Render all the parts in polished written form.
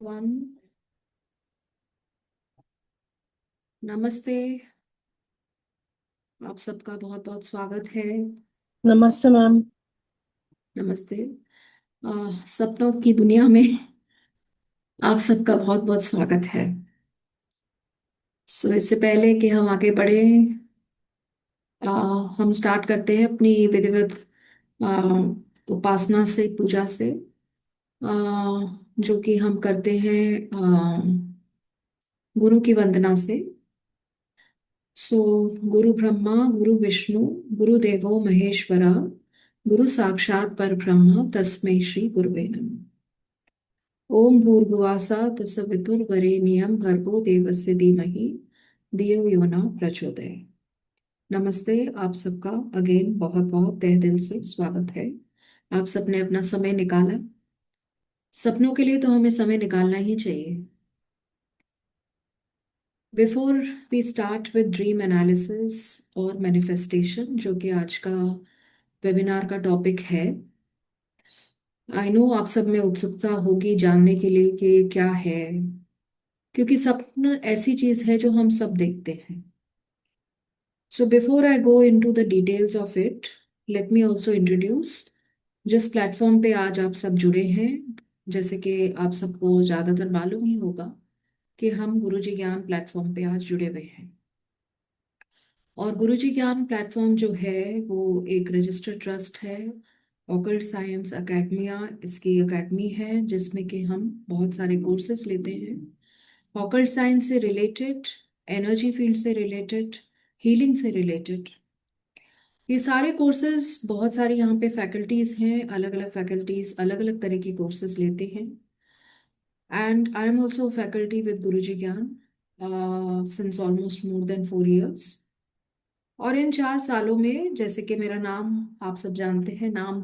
One. नमस्ते। आप सबका बहुत बहुत स्वागत है। नमस्ते मैम। नमस्ते। सपनों की दुनिया में आप सबका बहुत बहुत स्वागत है। सो इससे पहले कि हम आगे बढ़े, आ, हम स्टार्ट करते हैं अपनी विधिवत उपासना से, पूजा से, आ, जो कि हम करते हैं गुरु की वंदना से। सो गुरु ब्रह्मा गुरु विष्णु गुरु देवो महेश्वरा, गुरु साक्षात परब्रह्म तस्मै श्री गुरुवे नमः। ओम भूर्भुवः तत्सवितुर्वरेण्यं भर्गो देवस्य धीमहि धियो यो न प्रचोदयात्। नमस्ते। आप सबका अगेन बहुत बहुत तहे दिल से स्वागत है। आप सबने अपना समय निकाला। सपनों के लिए तो हमें समय निकालना ही चाहिए। Before we start with dream analysis और मैनिफेस्टेशन, जो कि आज का वेबिनार का टॉपिक है, आई नो आप सब में उत्सुकता होगी जानने के लिए कि क्या है, क्योंकि स्वप्न ऐसी चीज है जो हम सब देखते हैं। So before I go into the details of it, let me also introduce जिस प्लेटफॉर्म पे आज आप सब जुड़े हैं। जैसे कि आप सबको ज्यादातर मालूम ही होगा कि हम गुरुजी ज्ञान प्लेटफॉर्म पे आज जुड़े हुए हैं। और गुरुजी ज्ञान प्लेटफॉर्म जो है वो एक रजिस्टर्ड ट्रस्ट है। ऑकल्ट साइंस अकेडमिया इसकी अकेडमी है, जिसमें कि हम बहुत सारे कोर्सेज लेते हैं ऑकल्ट साइंस से रिलेटेड, एनर्जी फील्ड से रिलेटेड, हीलिंग से रिलेटेड। ये सारे कोर्सेज, बहुत सारी यहाँ पे फैकल्टीज हैं, अलग अलग फैकल्टीज अलग अलग तरह के कोर्सेज लेते हैं। And I am also faculty with Guruji Gyan since almost more than 4 years। और इन 4 सालों में, जैसे कि मेरा नाम आप सब जानते हैं, नाम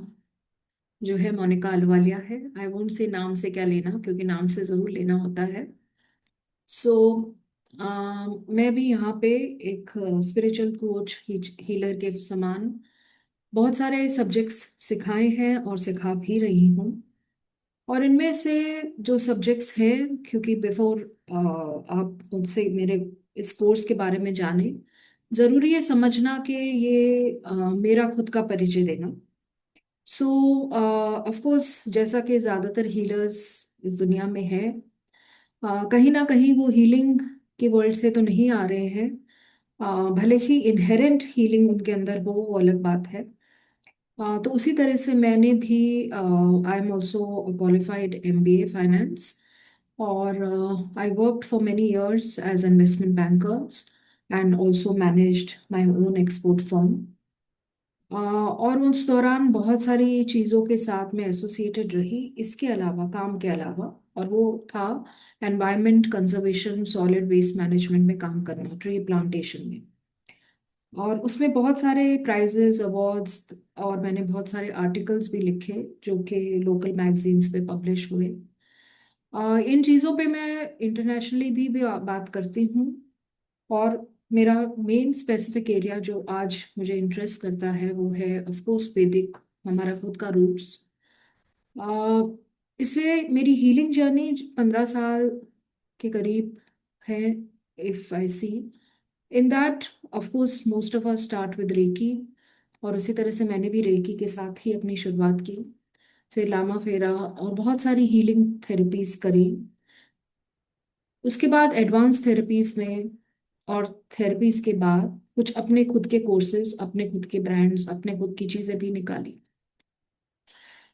जो है मोनिका अहलूवालिया है। आई वोंट से नाम से क्या लेना, क्योंकि नाम से जरूर लेना होता है। सो मैं भी यहाँ पे एक स्पिरिचुअल कोच, हीलर के समान बहुत सारे सब्जेक्ट्स सिखाए हैं और सिखा भी रही हूँ। और इनमें से जो सब्जेक्ट्स हैं, क्योंकि बिफोर आप मुझसे मेरे इस कोर्स के बारे में जाने, जरूरी है समझना कि ये मेरा खुद का परिचय देना। सो ऑफ कोर्स, जैसा कि ज़्यादातर हीलर्स इस दुनिया में है, कहीं ना कहीं वो हीलिंग के वर्ल्ड से तो नहीं आ रहे हैं। भले ही इनहेरेंट हीलिंग उनके अंदर हो, वो अलग बात है। तो उसी तरह से मैंने भी, I am also qualified MBA finance, और I worked for many years as investment bankers and also managed my own export firm. और उस दौरान बहुत सारी चीज़ों के साथ में एसोसिएटेड रही, इसके अलावा, काम के अलावा। और वो था environment conservation, solid waste management में काम करना, ट्री प्लांटेशन में। और उसमें बहुत सारे प्राइजेस, अवार्ड्स, और मैंने बहुत सारे आर्टिकल्स भी लिखे जो कि लोकल मैगजीन्स पे पब्लिश हुए। इन चीज़ों पे मैं इंटरनेशनली भी बात करती हूँ। और मेरा मेन स्पेसिफिक एरिया जो आज मुझे इंटरेस्ट करता है वो है ऑफ कोर्स वैदिक, हमारा खुद का रूट्स। इसलिए मेरी हीलिंग जर्नी 15 साल के करीब है, if I see in that. Of course most of us start with Reiki, और उसी तरह से मैंने भी रेकी के साथ ही अपनी शुरुआत की। फिर लामा फेरा और बहुत सारी हीलिंग थेरेपीज करी। उसके बाद एडवांस थेरेपीज में, और थेरेपीज के बाद कुछ अपने खुद के कोर्सेज, अपने खुद के ब्रांड्स, अपने खुद की चीजें भी निकाली।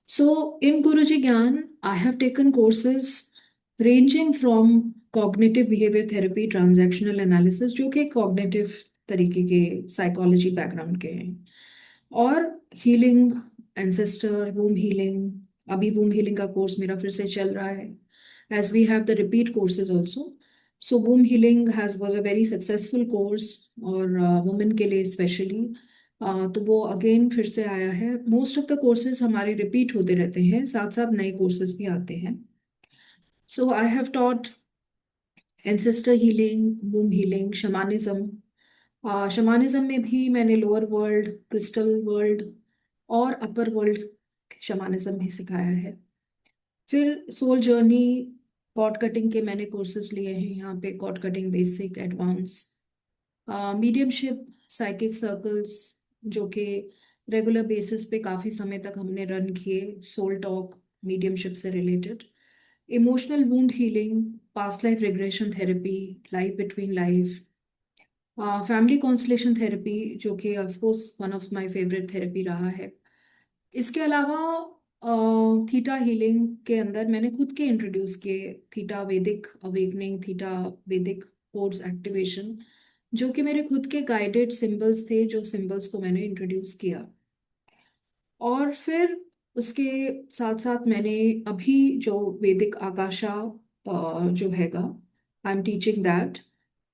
सो इन गुरुजी ज्ञान I have taken courses ranging from cognitive behaviour therapy, transactional analysis, जो कि कॉग्निटिव तरीके के साइकोलॉजी बैकग्राउंड के हैं, और हीलिंग, एंसेस्टर, वूम हीलिंग। अभी वूम हीलिंग का कोर्स मेरा फिर से चल रहा है, as we have the repeat courses also. So womb healing has was a very successful course, और वुमेन के लिए स्पेशली। तो वो अगेन फिर से आया है। मोस्ट ऑफ द कोर्सेज हमारे रिपीट होते रहते हैं, साथ साथ नए कोर्सेज भी आते हैं। So I have taught ancestor healing, womb healing, shamanism. Shamanism में भी मैंने लोअर वर्ल्ड, क्रिस्टल वर्ल्ड और अपर वर्ल्ड शमानिज्म भी सिखाया है। फिर सोल जर्नी, कॉर्ड कटिंग के मैंने कोर्सेज लिए हैं यहाँ पे, cord cutting basic, advance, mediumship, psychic circles जो कि रेगुलर बेसिस पे काफ़ी समय तक हमने रन किए, सोल टॉक मीडियमशिप से related, emotional wound healing, past life regression therapy, life between life, family constellation therapy जो कि of course one of my favourite therapy रहा है। इसके अलावा थीटा हीलिंग के अंदर मैंने खुद के इंट्रोड्यूस किए थीटा वैदिक अवेकनिंग, थीटा वैदिक कोड्स एक्टिवेशन, जो कि मेरे खुद के गाइडेड सिंबल्स थे, जो सिंबल्स को मैंने इंट्रोड्यूस किया। और फिर उसके साथ साथ मैंने अभी जो वैदिक आकाशा जो हैगा, I am teaching that,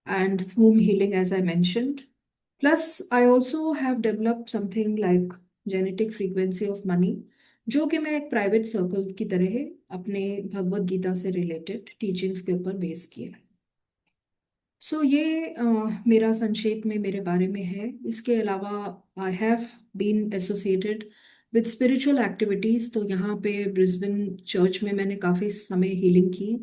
and womb healing as I mentioned. Plus, I also have developed something like genetic frequency of money, जो कि मैं एक प्राइवेट सर्कल की तरह अपने भगवत गीता से रिलेटेड टीचिंग्स के ऊपर बेस किया है। सो ये मेरा संक्षेप में मेरे बारे में है। इसके अलावा I have been associated with spiritual activities, तो यहाँ पे ब्रिस्बेन चर्च में मैंने काफ़ी समय हीलिंग की।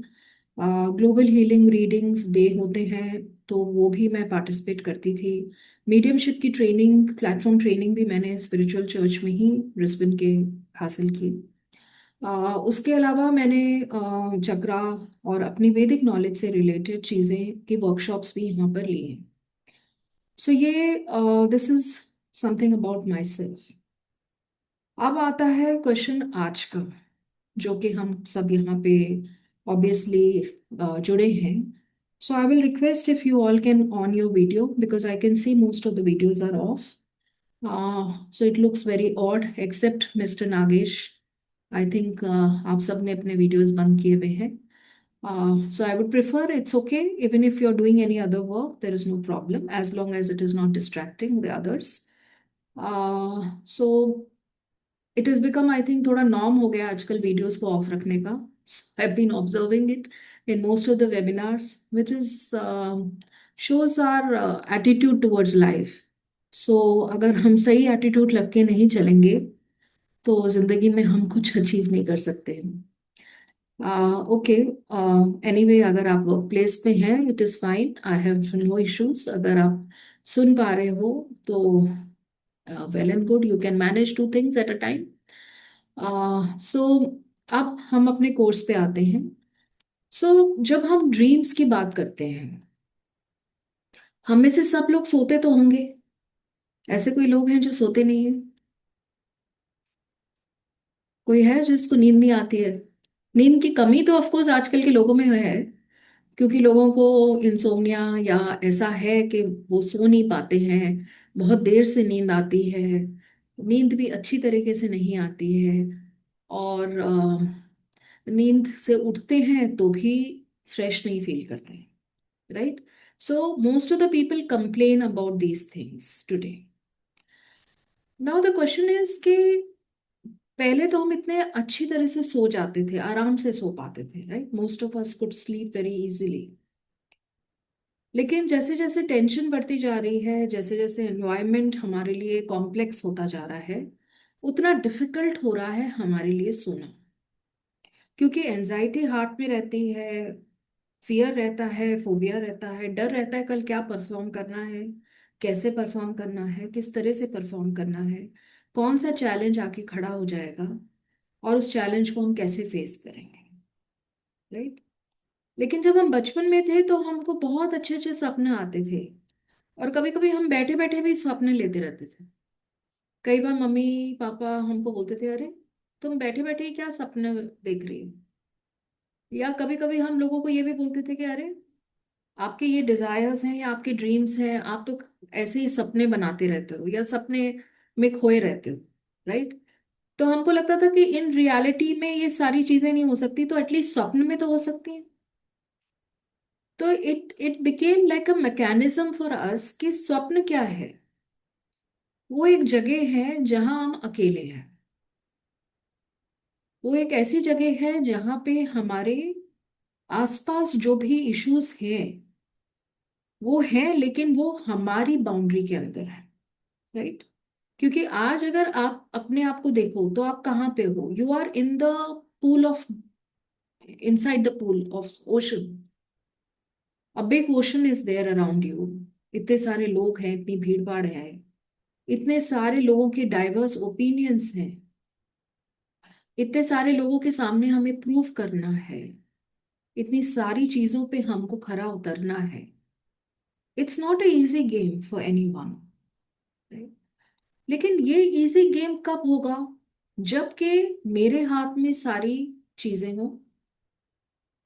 ग्लोबल हीलिंग रीडिंग्स डे होते हैं तो वो भी मैं पार्टिसिपेट करती थी। मीडियमशिप की ट्रेनिंग, प्लेटफॉर्म ट्रेनिंग भी मैंने स्पिरिचुअल चर्च में ही ब्रिस्बेन के हासिल की। उसके अलावा मैंने चक्रा और अपनी वैदिक नॉलेज से रिलेटेड चीज़ें की वर्कशॉप्स भी यहाँ पर ली हैं। सो ये this is something about my self. अब आता है क्वेश्चन आज का, जो कि हम सब यहाँ पे ऑब्वियसली जुड़े हैं। So I will request if you all can on your video, because I can see most of the videos are off, so it looks very odd except mister Nagesh. I think आप सब ने अपने videos बंद किए हुए हैं। So I would prefer, it's okay even if you're doing any other work, there is no problem as long as it is not distracting the others. So it has become, I think, थोड़ा norm हो गया आजकल videos को off रखने का। I have been observing it in most of the webinars which is shows our attitude towards life. So अगर हम सही एटीट्यूड रख के नहीं चलेंगे तो जिंदगी में हम कुछ अचीव नहीं कर सकते। ओके, एनीवे अगर आप वर्क प्लेस पे हैं it is fine, I have no issues. अगर आप सुन पा रहे हो तो well and good, you can manage two things at a time. So अब हम अपने कोर्स पे आते हैं। सो जब हम ड्रीम्स की बात करते हैं, हम में से सब लोग सोते तो होंगे, ऐसे कोई लोग हैं जो सोते नहीं है? कोई है जिसको नींद नहीं आती है? नींद की कमी तो ऑफ कोर्स आजकल के लोगों में है, क्योंकि लोगों को इंसोम्निया या ऐसा है कि वो सो नहीं पाते हैं, बहुत देर से नींद आती है, नींद भी अच्छी तरीके से नहीं आती है, और नींद से उठते हैं तो भी फ्रेश नहीं फील करते हैं, right? So most of the people complain about these things today. Now the question is कि पहले तो हम इतने अच्छी तरह से सो जाते थे, आराम से सो पाते थे, right? Most of us could sleep very easily. लेकिन जैसे जैसे टेंशन बढ़ती जा रही है, जैसे जैसे एनवायरनमेंट हमारे लिए कॉम्प्लेक्स होता जा रहा है, उतना डिफिकल्ट हो रहा है हमारे लिए सोना, क्योंकि एनजाइटी हार्ट में रहती है, फियर रहता है, फोबिया रहता है, डर रहता है कल क्या परफॉर्म करना है, कैसे परफॉर्म करना है, किस तरह से परफॉर्म करना है, कौन सा चैलेंज आके खड़ा हो जाएगा और उस चैलेंज को हम कैसे फेस करेंगे, राइट? लेकिन जब हम बचपन में थे तो हमको बहुत अच्छे अच्छे सपने आते थे, और कभी कभी हम बैठे बैठे भी सपने लेते रहते थे। कई बार मम्मी पापा हमको बोलते थे, अरे तुम बैठे बैठे ही क्या सपने देख रही हो? या कभी कभी हम लोगों को ये भी बोलते थे कि अरे आपके ये डिजायर्स हैं या आपके ड्रीम्स हैं, आप तो ऐसे ही सपने बनाते रहते हो या सपने में खोए रहते हो, राइट? तो हमको लगता था कि इन रियलिटी में ये सारी चीजें नहीं हो सकती, तो एटलीस्ट स्वप्न में तो हो सकती हैं। तो it became like a mechanism for us कि स्वप्न क्या है? वो एक जगह है जहां हम अकेले हैं। वो एक ऐसी जगह है जहां पे हमारे आसपास जो भी इश्यूज हैं वो हैं, लेकिन वो हमारी बाउंड्री के अंदर है, राइट? क्योंकि आज अगर आप अपने आप को देखो तो आप कहाँ पे हो? You are in the pool of inside the pool of ocean. A big ocean is there around you. इतने सारे लोग हैं, इतनी भीड़ भाड़ है, इतने सारे लोगों के डाइवर्स ओपिनियंस हैं, इतने सारे लोगों के सामने हमें प्रूव करना है, इतनी सारी चीजों पे हमको खरा उतरना है. It's not a easy game for any one. लेकिन ये इजी गेम कब होगा? जबकि मेरे हाथ में सारी चीजें हों,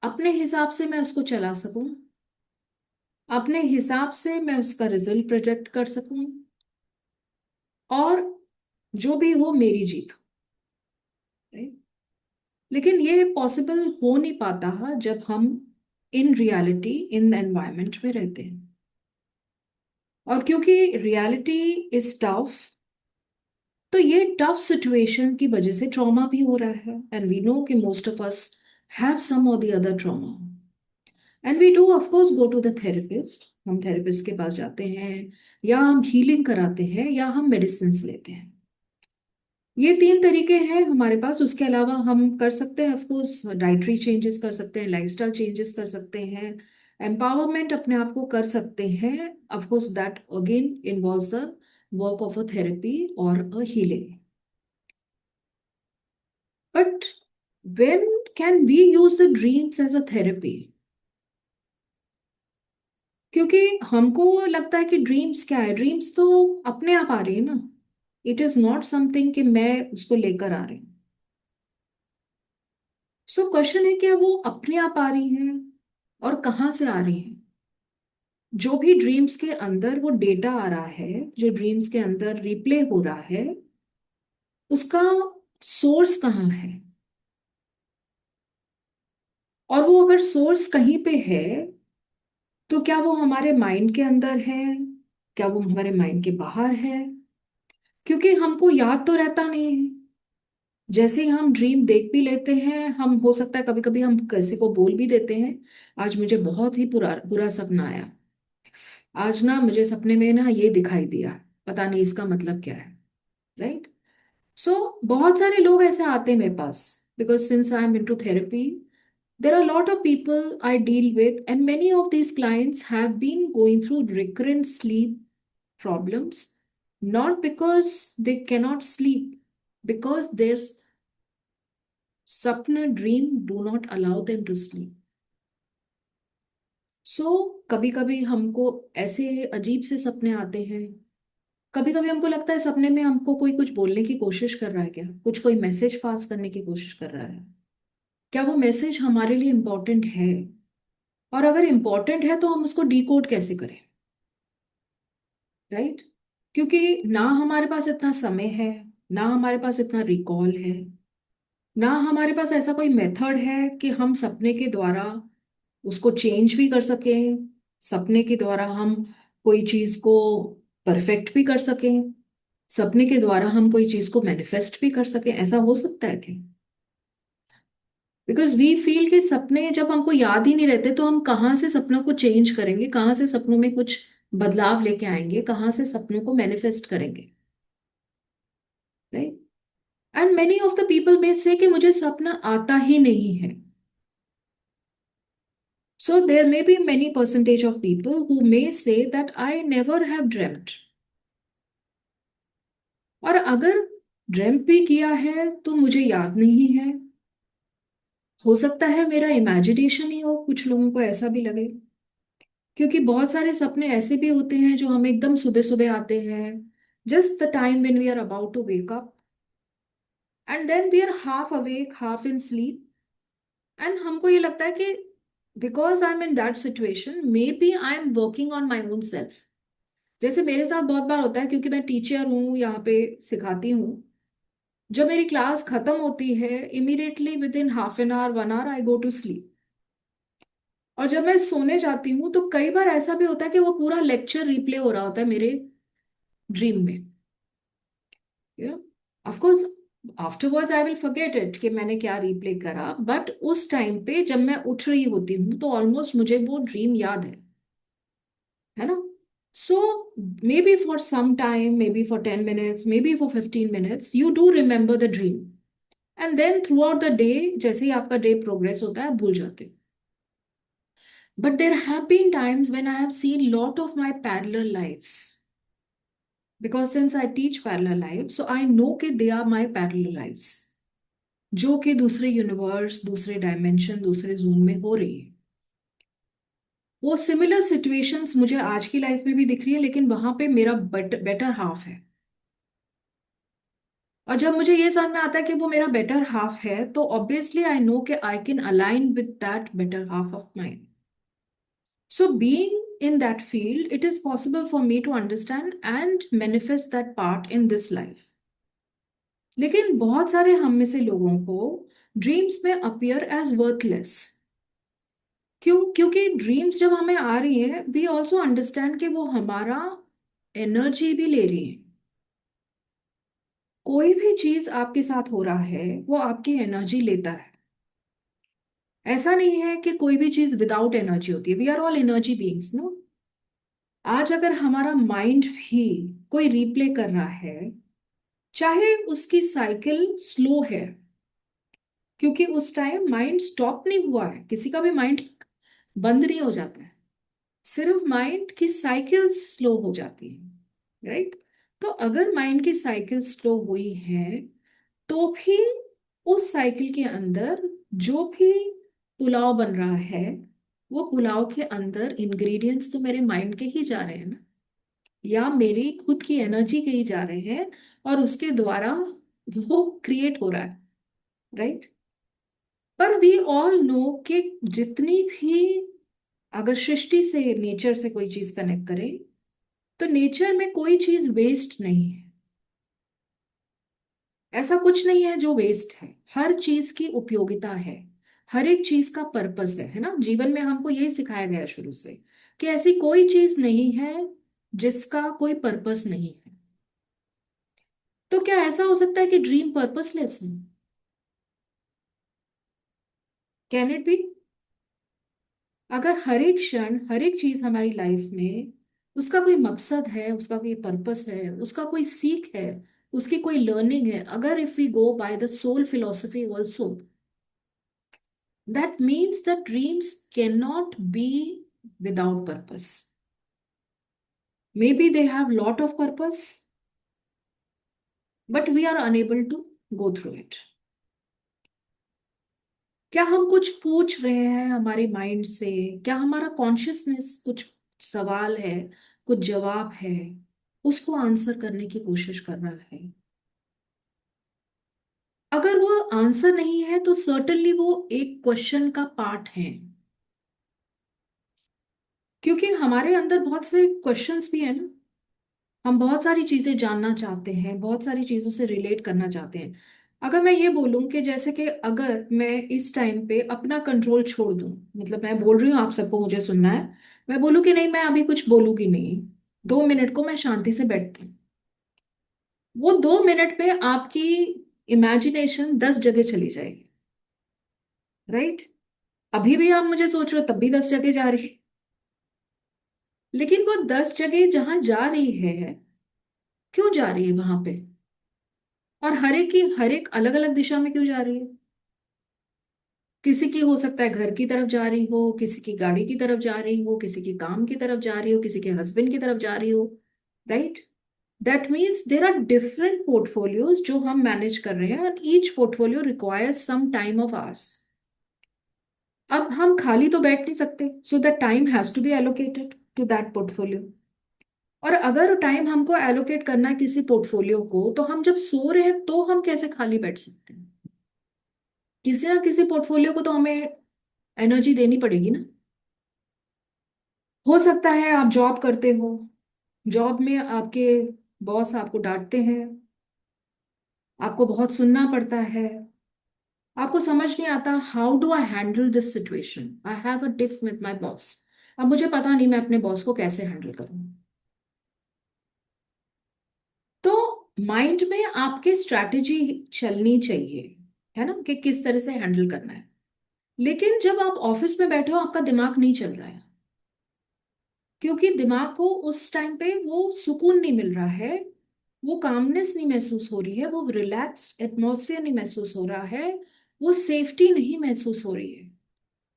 अपने हिसाब से मैं उसको चला सकूं, अपने हिसाब से मैं उसका रिजल्ट प्रोजेक्ट कर सकूं, और जो भी हो मेरी जीत हो. right? लेकिन ये पॉसिबल हो नहीं पाता है जब हम इन रियलिटी इन एनवायरनमेंट में रहते हैं. और क्योंकि रियलिटी इज टफ, तो ये टफ सिचुएशन की वजह से ट्रॉमा भी हो रहा है. एंड वी नो कि most of us have some और the other trauma. And we do of course go to the therapist. हम थेरेपिस्ट के पास जाते हैं, या हम हीलिंग कराते हैं, या हम मेडिसिन लेते हैं. ये तीन तरीके हैं हमारे पास. उसके अलावा हम कर सकते हैं ऑफ कोर्स डाइटरी चेंजेस कर सकते हैं, लाइफस्टाइल चेंजेस कर सकते हैं, एम्पावरमेंट अपने आप को कर सकते हैं. Of course that again involves the work of a therapy और a healing. But when can we use the dreams as a therapy? क्योंकि हमको लगता है कि ड्रीम्स क्या है, ड्रीम्स तो अपने आप आ रही है ना. इट इज नॉट समथिंग कि मैं उसको लेकर आ रही हूँ. सो क्वेश्चन है, क्या वो अपने आप आ रही हैं, और कहाँ से आ रही हैं? जो भी ड्रीम्स के अंदर वो डेटा आ रहा है, जो ड्रीम्स के अंदर रिप्ले हो रहा है, उसका सोर्स कहाँ है? और वो अगर सोर्स कहीं पे है, तो क्या वो हमारे माइंड के अंदर है, क्या वो हमारे माइंड के बाहर है? क्योंकि हमको याद तो रहता नहीं है. जैसे ही हम ड्रीम देख भी लेते हैं, हम हो सकता है कभी कभी हम किसी को बोल भी देते हैं, आज मुझे बहुत ही बुरा बुरा सपना आया, आज ना मुझे सपने में ना ये दिखाई दिया, पता नहीं इसका मतलब क्या है. राइट. सो बहुत सारे लोग ऐसे आते हैं मेरे पास, because since I am into therapy, there are a lot of people I deal with, and many of these clients have been going through recurrent sleep problems, not because they cannot sleep, because their sapna dream do not allow them to sleep. सो कभी कभी हमको ऐसे अजीब से सपने आते हैं. कभी कभी हमको लगता है सपने में हमको कोई कुछ बोलने की कोशिश कर रहा है, क्या कुछ कोई मैसेज पास करने की कोशिश कर रहा है. क्या वो मैसेज हमारे लिए इम्पोर्टेंट है? और अगर इम्पोर्टेंट है तो हम उसको डिकोड कैसे करें? राइट. क्योंकि ना हमारे पास इतना समय है, ना हमारे पास इतना रिकॉल है, ना हमारे पास ऐसा कोई मेथड है कि हम सपने के द्वारा उसको चेंज भी कर सकें, सपने के द्वारा हम कोई चीज को परफेक्ट भी कर सकें, सपने के द्वारा हम कोई चीज को मैनिफेस्ट भी कर सकें. ऐसा हो सकता है क्या? बिकॉज वी फील कि सपने जब हमको याद ही नहीं रहते, तो हम कहाँ से सपनों को चेंज करेंगे, कहाँ से सपनों में कुछ बदलाव लेके आएंगे, कहाँ से सपनों को मैनिफेस्ट करेंगे. Right. And many of the people में से कि मुझे सपना आता ही नहीं है. So there may be many percentage of people who may say that I never have dreamt. और अगर ड्रेम भी किया है तो मुझे याद नहीं है. हो सकता है मेरा इमेजिनेशन ही हो, कुछ लोगों को ऐसा भी लगे. क्योंकि बहुत सारे सपने ऐसे भी होते हैं जो हमें एकदम सुबह सुबह आते हैं, just the time when we are about to wake up, and then we are half awake half in sleep. And हमको ये लगता है कि because I am in that situation, maybe I am working on my own self. जैसे मेरे साथ बहुत बार होता है, क्योंकि मैं टीचर हूँ, यहाँ पे सिखाती हूँ. जब मेरी क्लास खत्म होती है, immediately within half an hour 1 hour I go to sleep. और जब मैं सोने जाती हूँ, तो कई बार ऐसा भी होता है कि वो पूरा लेक्चर रिप्ले हो रहा होता है मेरे ड्रीम में. Of course afterwards I will forget it कि मैंने क्या रिप्ले करा, बट उस टाइम पे जब मैं उठ रही होती हूँ, तो ऑलमोस्ट मुझे वो ड्रीम याद है ना. So maybe for some time, maybe for 10 minutes, maybe for 15 minutes, you do remember the dream. And then throughout the day, जैसे ही आपका डे प्रोग्रेस होता है, आप भूल जाते हो. But there have been times when I have seen lot of my parallel lifes, because since I teach parallel life, so I know कि they are my parallel lifes, जो कि दूसरे यूनिवर्स, दूसरे डायमेंशन, दूसरे जोन में हो रही है. वो सिमिलर सिचुएशंस मुझे आज की लाइफ में भी दिख रही है, लेकिन वहां पे मेरा बेटर हाफ है. और जब मुझे ये समझ में आता है कि वो मेरा बेटर हाफ है, तो ऑब्वियसली आई नो कि I can align with that better half of mind. So being in that field, it is possible for me to understand and manifest that part in this life. लेकिन बहुत सारे हम में से लोगों को dreams में अपीयर एज वर्थलेस. क्यों? क्योंकि ड्रीम्स जब हमें आ रही है, वी ऑल्सो अंडरस्टैंड कि वो हमारा एनर्जी भी ले रही है. कोई भी चीज आपके साथ हो रहा है, वो आपकी एनर्जी लेता है. ऐसा नहीं है कि कोई भी चीज विदाउट एनर्जी होती है. We are all energy beings, no. आज अगर हमारा माइंड भी कोई रिप्ले कर रहा है, चाहे उसकी साइकिल स्लो है, क्योंकि उस टाइम माइंड स्टॉप नहीं हुआ है, किसी का भी माइंड बंद नहीं हो जाता है, सिर्फ माइंड की साइकिल स्लो हो जाती है, राइट? तो अगर माइंड की साइकिल स्लो हुई है, तो भी उस साइकिल के अंदर जो भी पुलाव बन रहा है, वो पुलाव के अंदर इंग्रेडिएंट्स तो मेरे माइंड के ही जा रहे हैं ना, या मेरी खुद की एनर्जी के ही जा रहे हैं, और उसके द्वारा वो क्रिएट हो रहा है, राइट? पर वी ऑल नो कि जितनी भी, अगर सृष्टि से, नेचर से कोई चीज कनेक्ट करे, तो नेचर में कोई चीज वेस्ट नहीं है. ऐसा कुछ नहीं है जो वेस्ट है. हर चीज की उपयोगिता है, हर एक चीज का पर्पस है ना. जीवन में हमको यही सिखाया गया है शुरू से, कि ऐसी कोई चीज नहीं है जिसका कोई पर्पस नहीं है. तो क्या ऐसा हो सकता है कि ड्रीम पर्पसलेस है? Can it be? अगर हर एक क्षण, हर एक चीज हमारी लाइफ में, उसका कोई मकसद है, उसका कोई पर्पस है, उसका कोई सीख है, उसकी कोई लर्निंग है, अगर if we go by the soul philosophy also, that means that dreams cannot be without purpose. Maybe they have lot of purpose, but we are unable to go through it. क्या हम कुछ पूछ रहे हैं हमारे mind से? क्या हमारा कॉन्शियसनेस कुछ सवाल है, कुछ जवाब है, उसको आंसर करने की कोशिश कर रहा है? अगर वो आंसर नहीं है, तो सर्टनली वो एक क्वेश्चन का पार्ट है. क्योंकि हमारे अंदर बहुत से क्वेश्चंस भी है ना. हम बहुत सारी चीजें जानना चाहते हैं, बहुत सारी चीजों से रिलेट करना चाहते हैं. अगर मैं ये बोलूं कि जैसे कि अगर मैं इस टाइम पे अपना कंट्रोल छोड़ दूं, मतलब मैं बोल रही हूँ, आप सबको मुझे सुनना है, मैं बोलूँ कि नहीं, मैं अभी कुछ बोलूंगी नहीं, 2 मिनट को मैं शांति से बैठती हूँ, वो 2 मिनट पे आपकी इमेजिनेशन 10 जगह चली जाएगी, राइट? अभी भी आप मुझे सोच रहे हो, तब भी 10 जगह जा रही है. लेकिन वो 10 जगह जहां जा रही है, क्यों जा रही है वहां पे? और हर एक की, हर एक अलग अलग दिशा में क्यों जा रही है? किसी की हो सकता है घर की तरफ जा रही हो, किसी की गाड़ी की तरफ जा रही हो, किसी की काम की तरफ जा रही हो, किसी के हस्बैंड की तरफ जा रही हो, right? That means there are different portfolios जो हम मैनेज कर रहे हैं, and each portfolio requires some time of hours. अब हम खाली तो बैठ नहीं सकते, so the time has to be allocated to that portfolio. और अगर टाइम हमको एलोकेट करना है किसी पोर्टफोलियो को, तो हम जब सो रहे हैं तो हम कैसे खाली बैठ सकते हैं? किसी ना किसी पोर्टफोलियो को तो हमें एनर्जी देनी पड़ेगी ना. हो सकता है आप जॉब करते हो, जॉब में आपके बॉस आपको डांटते हैं, आपको बहुत सुनना पड़ता है, आपको समझ नहीं आता how do I handle this situation, I have a diff with my boss. अब मुझे पता नहीं मैं अपने बॉस को कैसे हैंडल करूं. तो माइंड में आपके स्ट्रैटेजी चलनी चाहिए, है ना, कि किस तरह से हैंडल करना है. लेकिन जब आप ऑफिस में बैठे हो, आपका दिमाग नहीं चल रहा है, क्योंकि दिमाग को उस टाइम पे वो सुकून नहीं मिल रहा है वो कामनेस नहीं महसूस हो रही है, वो रिलैक्स्ड एटमॉस्फेयर नहीं महसूस हो रहा है, वो सेफ्टी नहीं महसूस हो रही है,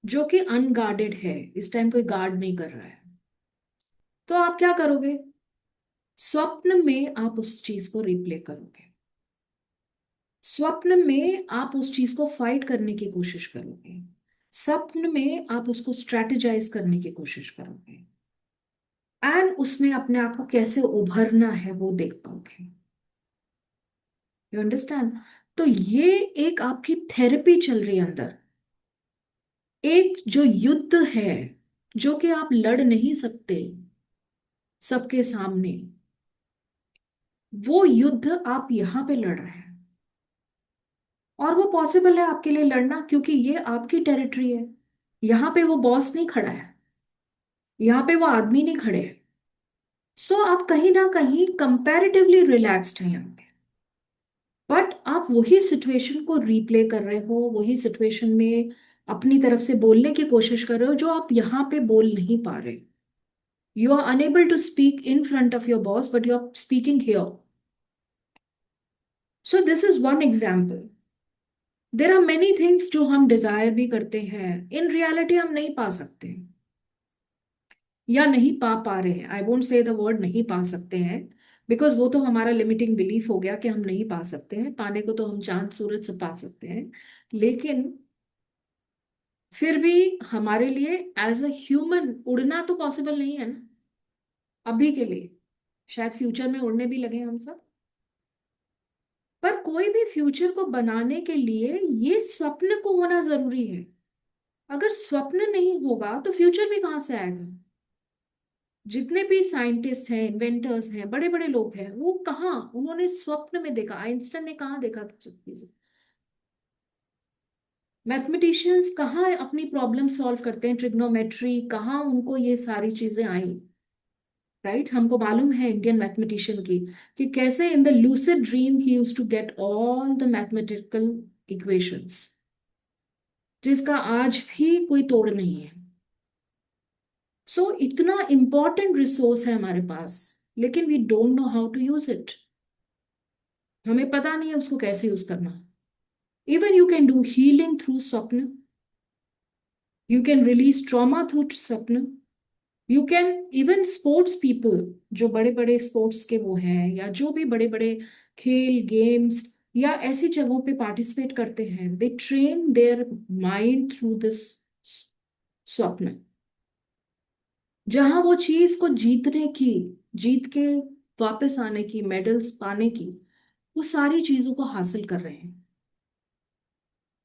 जो कि अनगार्डेड है, इस टाइम कोई गार्ड नहीं कर रहा है। तो आप क्या करोगे? स्वप्न में आप उस चीज को रिप्ले करोगे, स्वप्न में आप उस चीज को फाइट करने की कोशिश करोगे, स्वप्न में आप उसको स्ट्रेटेजाइज करने की कोशिश करोगे, एंड उसमें अपने आप को कैसे उभरना है वो देख पाओगे। You understand? तो ये एक आपकी थेरेपी चल रही है अंदर, एक जो युद्ध है, जो कि आप लड़ नहीं सकते सबके सामने, वो युद्ध आप यहाँ पे लड़ रहे हैं। और वो पॉसिबल है आपके लिए लड़ना, क्योंकि ये आपकी टेरिटरी है। यहाँ पे वो बॉस नहीं खड़ा है, यहाँ पे वो आदमी नहीं खड़े हैं। सो आप कहीं ना कहीं कंपैरेटिवली रिलैक्स्ड हैं यहाँ पे। बट आप वही सिचुएशन को रिप्ले कर रहे हो, वही सिचुएशन में अपनी तरफ से बोलने की कोशिश कर रहे हो, जो आप यहाँ पे बोल नहीं पा रहे। You are unable to speak in front of your boss, but you are speaking here. So this is one example. There are many things जो हम डिजायर भी करते हैं, इन रियलिटी हम नहीं पा सकते, या नहीं पा पा रहे हैं। I won't say the word नहीं पा सकते हैं, बिकॉज वो तो हमारा लिमिटिंग बिलीफ हो गया कि हम नहीं पा सकते हैं। पाने को तो हम चांद सूरज से पा सकते हैं, लेकिन फिर भी हमारे लिए एज अ ह्यूमन उड़ना तो पॉसिबल नहीं है ना अभी के लिए। शायद फ्यूचर में उड़ने भी लगे हम सब। पर कोई भी फ्यूचर को बनाने के लिए ये स्वप्न को होना जरूरी है। अगर स्वप्न नहीं होगा तो फ्यूचर भी कहाँ से आएगा? जितने भी साइंटिस्ट हैं, इन्वेंटर्स हैं, बड़े बड़े लोग हैं, वो कहाँ, उन्होंने स्वप्न में देखा। आइंस्टाइन ने कहाँ देखा चीजें? मैथमेटिशियंस कहाँ अपनी प्रॉब्लम सॉल्व करते हैं, ट्रिग्नोमेट्री, कहाँ उनको ये सारी चीजें आई? राइट? हमको मालूम है इंडियन मैथमेटिशियन की, कि कैसे in the lucid dream he used to get all the mathematical equations, जिसका आज भी कोई तोड़ नहीं है। सो इतना इंपॉर्टेंट रिसोर्स है हमारे पास, लेकिन we don't know how to use it. हमें पता नहीं है उसको कैसे यूज करना। Even you can do healing through स्वप्न, you can release trauma through स्वप्न, you can even sports people, जो बड़े बड़े स्पोर्ट्स के वो हैं, या जो भी बड़े बड़े खेल गेम्स या ऐसी जगहों पे पार्टिसिपेट करते हैं, they train their mind through this स्वप्न, जहां वो चीज को जीतने की, जीत के वापस आने की, मेडल्स पाने की, वो सारी चीजों को हासिल कर रहे हैं।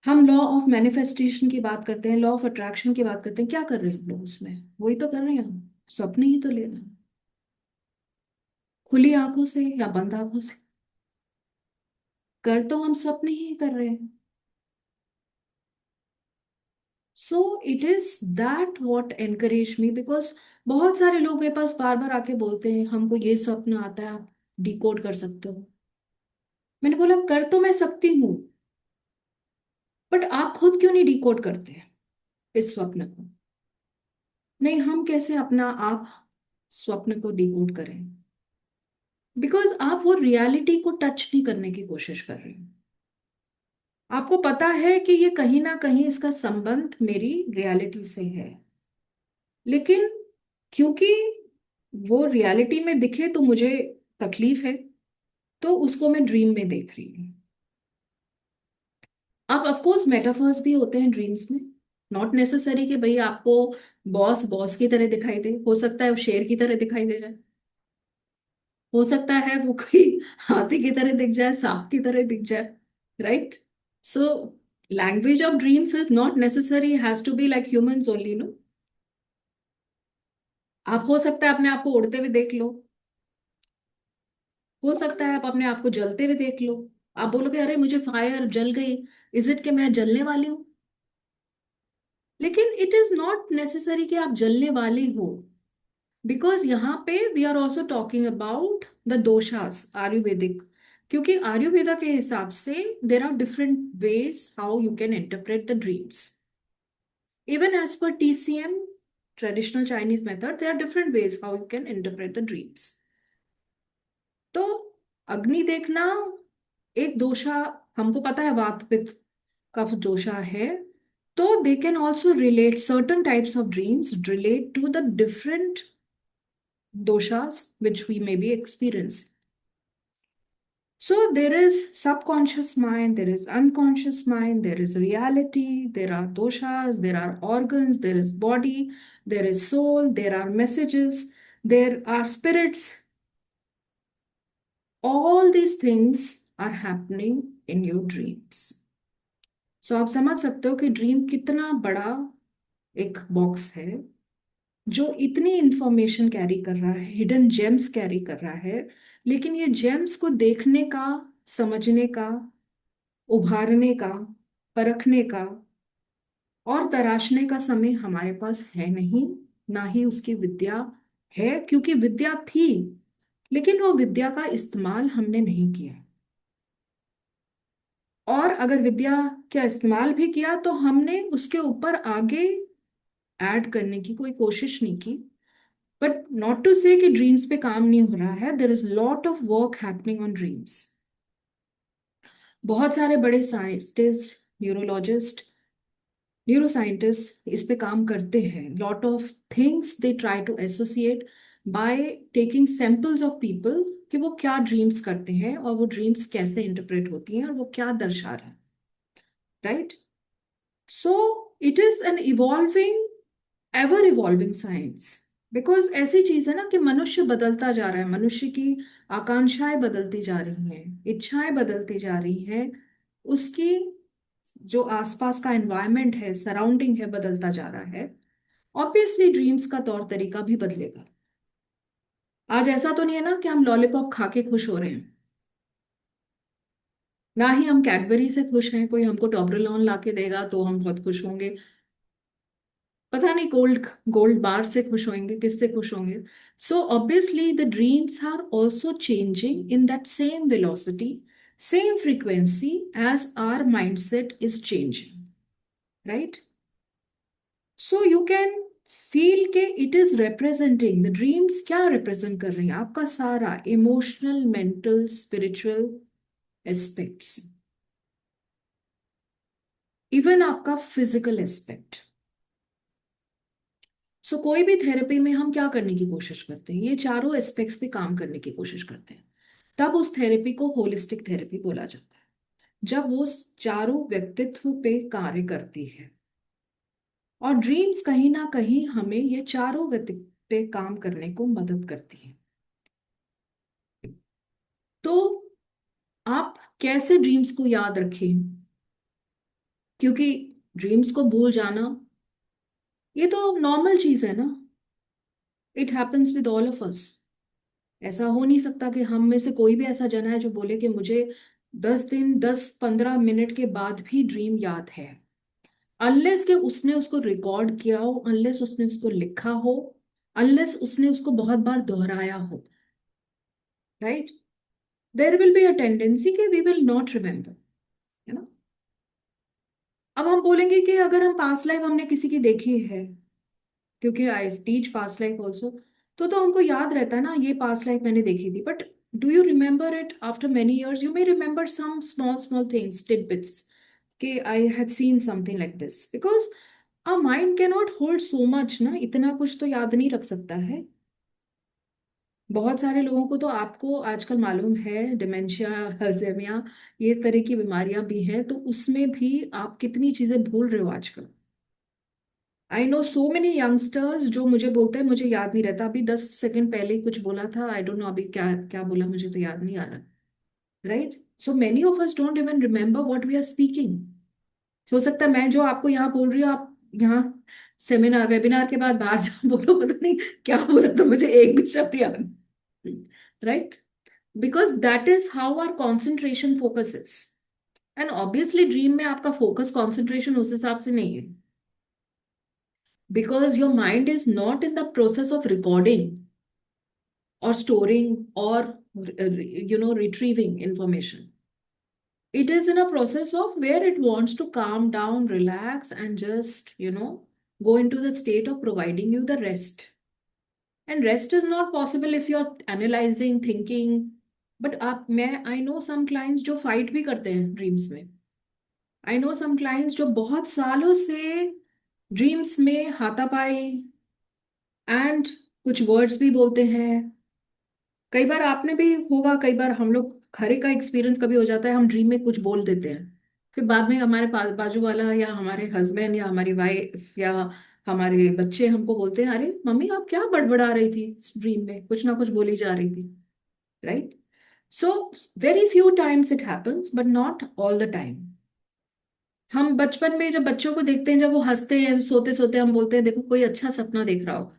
हम लॉ ऑफ मैनिफेस्टेशन की बात करते हैं, लॉ ऑफ अट्रैक्शन की बात करते हैं, क्या कर रहे हैं हम लोग उसमें? वही तो कर रहे हैं हम, स्वप्न ही तो ले रहे हैं, खुली आंखों से या बंद आंखों से। कर तो हम स्वप्न ही कर रहे हैं। So it is that what encourage me, because बहुत सारे लोग मेरे पास बार बार आके बोलते हैं हमको ये स्वप्न आता है, आप डिकोड कर सकते हो। मैंने बोला कर तो मैं सकती हूँ, बट आप खुद क्यों नहीं डिकोड करते हैं इस स्वप्न को? नहीं, हम कैसे अपना आप स्वप्न को डिकोड करें? बिकॉज आप वो रियलिटी को टच नहीं करने की कोशिश कर रहे हैं। आपको पता है कि ये कहीं ना कहीं इसका संबंध मेरी रियलिटी से है, लेकिन क्योंकि वो रियलिटी में दिखे तो मुझे तकलीफ है, तो उसको मैं ड्रीम में देख रही हूँ। अब ऑफ कोर्स मेटाफर्स भी होते हैं ड्रीम्स में। नॉट नेसेसरी कि भाई आपको बॉस बॉस की तरह दिखाई दे, हो सकता है वो शेर की तरह दिखाई दे जाए, हो सकता है वो कोई हाथी की तरह दिख जाए, सांप की तरह दिख जाए। Right? So language of dreams is not necessary has to be like humans only, no. आप हो सकता है अपने आप को उड़ते हुए देख लो, हो सकता है आप अपने आप को जलते हुए देख लो। आप बोलोगे अरे मुझे फायर जल गई, इज इट कि मैं जलने वाली हूँ? लेकिन इट इज नॉट नेसेसरी कि आप जलने वाले हो, बिकॉज यहाँ पे we are also talking about the doshas Ayurvedic. क्योंकि आयुर्वेदा के हिसाब से there are different ways how you can interpret the dreams. Even as per TCM, traditional Chinese method, there are different ways how you can interpret the dreams. तो अग्नि देखना एक दोषा, हमको पता है वात पित्त का दोषा है, तो they can also relate, certain types of dreams relate to the different doshas which we may be experiencing. So there is subconscious mind, there is unconscious mind, there is reality, there are doshas, there are organs, there is body, there is soul, there are messages, there are spirits. All these things are happening in your dreams. So आप समझ सकते हो कि dream कितना बड़ा एक box है जो इतनी इंफॉर्मेशन कैरी कर रहा है, हिडन जेम्स कैरी कर रहा है। लेकिन ये जेम्स को देखने का, समझने का, उभारने का, परखने का और तराशने का समय हमारे पास है नहीं, ना ही उसकी विद्या है, क्योंकि विद्या थी लेकिन वो विद्या का इस्तेमाल हमने नहीं किया। और अगर विद्या का इस्तेमाल भी किया तो हमने उसके ऊपर आगे ऐड करने की कोई कोशिश नहीं की। बट नॉट टू से कि ड्रीम्स पे काम नहीं हो रहा है, there is lot of work happening on dreams. बहुत सारे बड़े साइंटिस्ट, न्यूरोलॉजिस्ट, न्यूरोसाइंटिस्ट इस पे काम करते हैं। Lot of things they try to associate by taking samples of people कि वो क्या ड्रीम्स करते हैं और वो ड्रीम्स कैसे इंटरप्रेट होती हैं और वो क्या दर्शा रहे हैं, right. So it is an evolving, ever evolving science. Because ऐसी चीज है ना कि मनुष्य बदलता जा रहा है, मनुष्य की आकांक्षाएं बदलती जा रही हैं, इच्छाएं बदलती जा रही हैं, उसकी जो आसपास का एनवायरनमेंट है, सराउंडिंग है, बदलता जा रहा है। ऑब्वियसली ड्रीम्स का तौर तरीका भी बदलेगा। आज ऐसा तो नहीं है ना कि हम लॉलीपॉप खा के खुश हो रहे हैं, ना ही हम कैडबरी से खुश हैं। कोई हमको टॉब्रेलोन ला के देगा तो हम बहुत खुश होंगे, पता नहीं गोल्ड गोल्ड बार से खुश होंगे, किससे खुश होंगे। So obviously the dreams are also changing in that same velocity, same frequency as our mindset is changing, right. So you can feel के it is representing, the dreams क्या रिप्रेजेंट कर रही हैं, आपका सारा emotional, mental, spiritual aspects, even आपका physical aspect. So कोई भी थेरेपी में हम क्या करने की कोशिश करते हैं, ये चारों एस्पेक्ट्स पे काम करने की कोशिश करते हैं। तब उस थेरेपी को होलिस्टिक थेरेपी बोला जाता है, जब वो चारों व्यक्तित्व पे कार्य करती है। और ड्रीम्स कहीं ना कहीं हमें ये चारों व्यक्तित्व पे काम करने को मदद करती है। तो आप कैसे ड्रीम्स को याद रखें, क्योंकि ड्रीम्स को भूल जाना ये तो नॉर्मल चीज है ना, it happens with all of us. ऐसा हो नहीं सकता कि हम में से कोई भी ऐसा जना है जो बोले कि मुझे 10 दिन 10-15 मिनट के बाद भी ड्रीम याद है, अनलेस कि उसने उसको रिकॉर्ड किया हो, अनलेस उसने उसको लिखा हो, अनलेस उसने उसको बहुत बार दोहराया हो, right. There will be a tendency कि वी विल नॉट रिमेम्बर, है ना। अब हम बोलेंगे कि अगर हम पास्ट लाइफ हमने किसी की देखी है, क्योंकि I teach past life also, तो हमको याद रहता है ना ये पास्ट लाइफ मैंने देखी थी। But do you remember it after many years? You may remember some small small things, tidbits कि I had seen something like this, because our mind can not hold so much ना, इतना कुछ तो याद नहीं रख सकता है। बहुत सारे लोगों को तो आपको आजकल मालूम है डिमेंशिया, अल्जाइमर, ये तरह की बीमारियां भी हैं, तो उसमें भी आप कितनी चीजें भूल रहे हो आजकल। I know so many youngsters जो मुझे बोलते हैं मुझे याद नहीं रहता, अभी 10 सेकंड पहले ही कुछ बोला था, आई डोंट नो अभी क्या क्या बोला, मुझे तो याद नहीं आ रहा, right. So many of us don't even remember what we are speaking. हो सकता है मैं जो आपको यहाँ बोल रही हूँ, आप यहाँ सेमिनार वेबिनार के बाद बाहर जाओ, बोलो पता नहीं क्या बोला, तो मुझे एक भी शब्द याद नहीं, right. Because that is how our concentration focus is. And obviously dream में आपका फोकस कॉन्सेंट्रेशन उस हिसाब से नहीं है, because your mind is not in the process of recording or storing or retrieving information. It is in a process of where it wants to calm down, relax, and just go into the state of providing you the rest. And rest is not possible if you're analyzing, thinking, but आप मैं I know some clients जो fight भी करते हैं dreams में। I know some clients जो बहुत सालों से ड्रीम्स में हाथापाई एंड कुछ वर्ड्स भी बोलते हैं। कई बार आपने भी होगा, कई बार हम लोग हर एक का एक्सपीरियंस कभी हो जाता है, हम ड्रीम में कुछ बोल देते हैं, फिर बाद में हमारे बाजू वाला या हमारे हस्बैंड या हमारी वाइफ या हमारे बच्चे हमको बोलते हैं, अरे मम्मी आप क्या बड़बड़ा रही थी, ड्रीम में कुछ ना कुछ बोली जा रही थी। Right. So very few times it happens but not all the time. हम बचपन में जब बच्चों को देखते हैं, जब वो हंसते हैं सोते सोते, हम बोलते हैं देखो कोई अच्छा सपना देख रहा हो,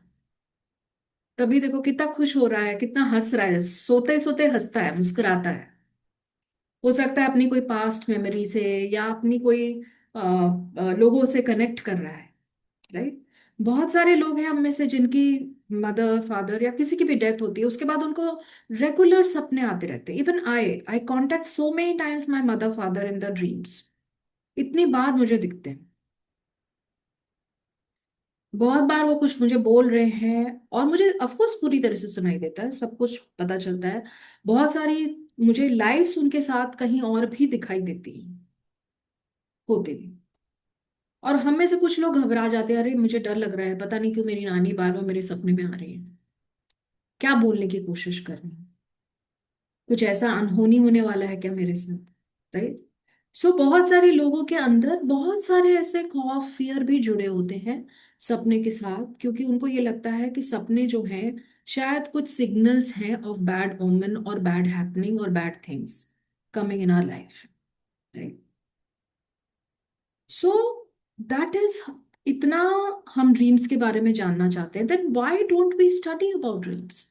तभी देखो कितना खुश हो रहा है, कितना हंस रहा है, सोते सोते हंसता है, मुस्कुराता है। हो सकता है अपनी कोई पास्ट मेमोरी से या अपनी कोई लोगों से कनेक्ट कर रहा है। राइट। बहुत सारे लोग हैं हम में से जिनकी मदर फादर या किसी की भी डेथ होती है, उसके बाद उनको रेगुलर सपने आते रहते हैं। Even I eye contact so many times my mother father in the dreams. इतनी बार मुझे दिखते हैं, बहुत बार वो कुछ मुझे बोल रहे हैं, और मुझे ऑफ कोर्स पूरी तरह से सुनाई देता है, सब कुछ पता चलता है। बहुत सारी मुझे लाइव्स उनके साथ कहीं और भी दिखाई देती हैं, होते भी। और हम में से कुछ लोग घबरा जाते हैं, अरे मुझे डर लग रहा है, पता नहीं क्यों मेरी नानी बार बार मेरे सपने में आ रही है, क्या बोलने की कोशिश कर रही है, कुछ ऐसा अनहोनी होने वाला है क्या मेरे साथ। राइट। सो बहुत सारे लोगों के अंदर बहुत सारे ऐसे खौफ फियर भी जुड़े होते हैं सपने के साथ, क्योंकि उनको ये लगता है कि सपने जो हैं शायद कुछ सिग्नल्स हैं ऑफ बैड ओमेन और बैड हैपनिंग और bad things coming in our life. Right. So that is, इतना हम ड्रीम्स के बारे में जानना चाहते हैं, then why don't we study about dreams.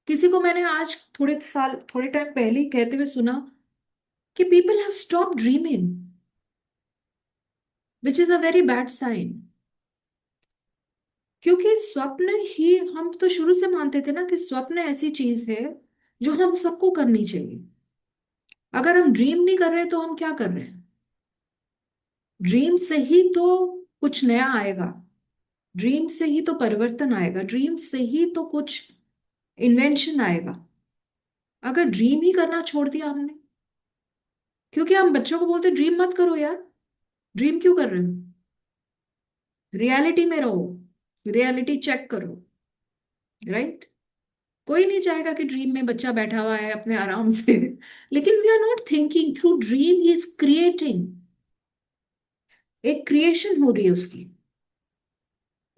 किसी को मैंने आज थोड़े टाइम पहले ही कहते हुए सुना कि people have stop dreaming, which is a very bad sign. क्योंकि स्वप्न ही, हम तो शुरू से मानते थे ना कि स्वप्न ऐसी चीज है जो हम सबको करनी चाहिए। अगर हम ड्रीम नहीं कर रहे तो हम क्या कर रहे हैं। ड्रीम से ही तो कुछ नया आएगा, ड्रीम से ही तो परिवर्तन आएगा, ड्रीम से ही तो कुछ इन्वेंशन आएगा। अगर ड्रीम ही करना छोड़ दिया हमने, क्योंकि हम बच्चों को बोलते ड्रीम मत करो यार, ड्रीम क्यों कर रहे हो, रियलिटी में रहो, रियलिटी चेक करो। राइट। कोई नहीं चाहेगा कि ड्रीम में बच्चा बैठा हुआ है अपने आराम से लेकिन we are not thinking through dream, he is creating, एक क्रिएशन हो रही है उसकी,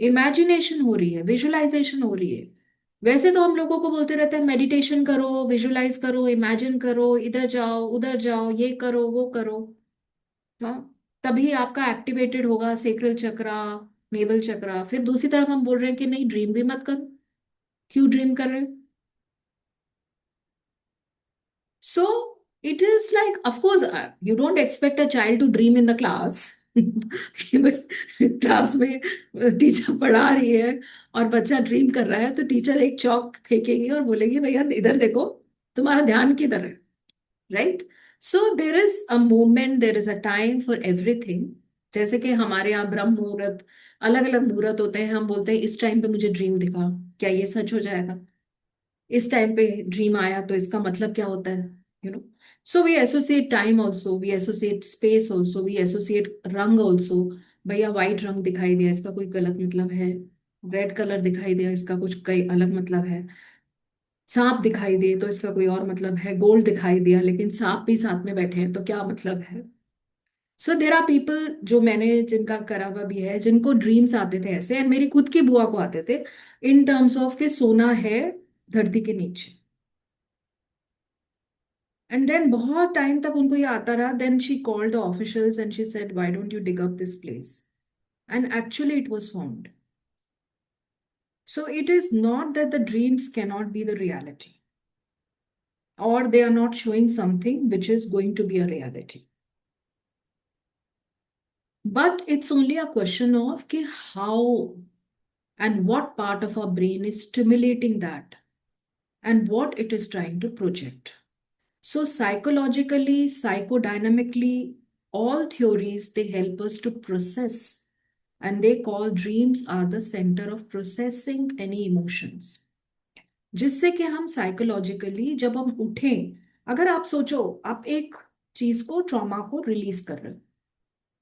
इमेजिनेशन हो रही है, विजुअलाइजेशन हो रही है। वैसे तो हम लोगों को बोलते रहते हैं मेडिटेशन करो, विजुअलाइज करो, इमेजिन करो, इधर जाओ उधर जाओ, ये करो वो करो। हाँ, तभी आपका एक्टिवेटेड होगा सेक्रल चक्रा, नेवल चक्रा। फिर दूसरी तरफ हम बोल रहे हैं कि नहीं ड्रीम भी मत करो, क्यों ड्रीम कर रहे हो। So it is like, of course, you don't expect a child to dream in the class. Class में टीचर पढ़ा रही है और बच्चा ड्रीम कर रहा है, तो टीचर एक चौक फेंकेगी और बोलेगी भैया इधर देखो, तुम्हारा ध्यान किधर है। Right. So there is a moment, there is a time for everything. जैसे कि हमारे यहाँ ब्रह्म मुहूर्त, अलग अलग मुहूर्त होते हैं, हम बोलते हैं इस टाइम पे मुझे ड्रीम दिखा, क्या ये सच हो जाएगा, इस टाइम पे ड्रीम आया तो इसका मतलब क्या होता है, you know. So we associate time also, we associate space also, we associate रंग ऑल्सो। भैया व्हाइट रंग दिखाई दिया, इसका कोई गलत मतलब है। रेड कलर दिखाई दिया, इसका कुछ कई अलग मतलब है। सांप दिखाई दे तो इसका कोई और मतलब है। गोल्ड दिखाई दिया लेकिन सांप भी साथ में बैठे हैं तो क्या मतलब है। सो देर आर पीपल जो मैंने जिनका करा हुआ भी है, जिनको ड्रीम्स आते थे ऐसे, एंड मेरी खुद की बुआ को आते थे, इन टर्म्स ऑफ के सोना है धरती के नीचे। एंड देन बहुत टाइम तक उनको ये आता रहा, then she called the officials and she said why don't you dig up this place, and actually it was found. So it is not that the dreams cannot be the reality or they are not showing something which is going to be a reality. But it's only a question of कि how and what part of our brain is stimulating that and what it is trying to project. So psychologically, psychodynamically, all theories they help us to process, and they call dreams are the center of processing any emotions. जिससे कि हम psychologically जब हम उठें, अगर आप सोचो, आप एक चीज को, ट्रॉमा को रिलीज कर रहे हो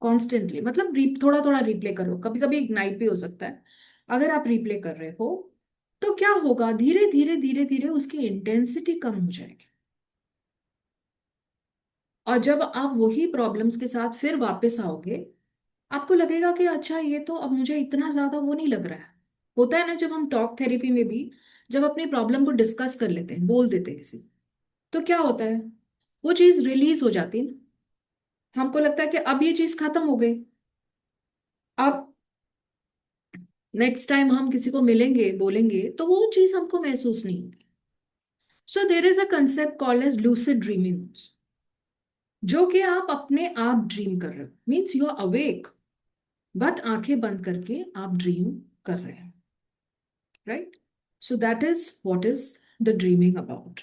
कॉन्स्टेंटली, मतलब थोड़ा थोड़ा रिप्ले करो, कभी कभी इग्नाइट भी हो सकता है। अगर आप रिप्ले कर रहे हो तो क्या होगा, धीरे धीरे धीरे धीरे उसकी इंटेंसिटी कम हो जाएगी। और जब आप वही प्रॉब्लम्स के साथ फिर वापस आओगे, आपको लगेगा कि अच्छा, ये तो अब मुझे इतना ज्यादा वो नहीं लग रहा है। होता है ना, जब हम टॉक थेरेपी में भी जब अपनी प्रॉब्लम को डिस्कस कर लेते हैं, बोल देते हैं किसी को, तो क्या होता है, वो चीज रिलीज हो जाती है ना। हमको लगता है कि अब ये चीज खत्म हो गई। अब नेक्स्ट टाइम हम किसी को मिलेंगे, बोलेंगे, तो वो चीज हमको महसूस नहीं होगी। So there is a concept called as lucid dreaming, जो कि आप अपने आप ड्रीम कर रहे हो, means you are awake, but आंखें बंद करके आप ड्रीम कर रहे हैं, right? So that is what is the dreaming about.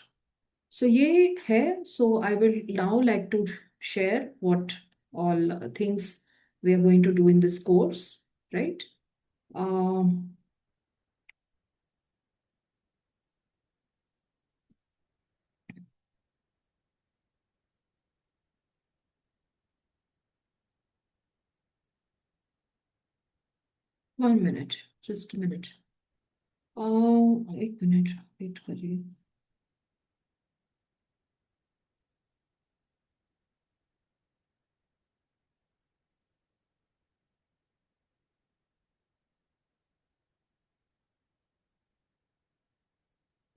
So ये है। So I will now like to share what all things we are going to do in this course, right? um, 1 minute, just a minute. एक minute wait करिए।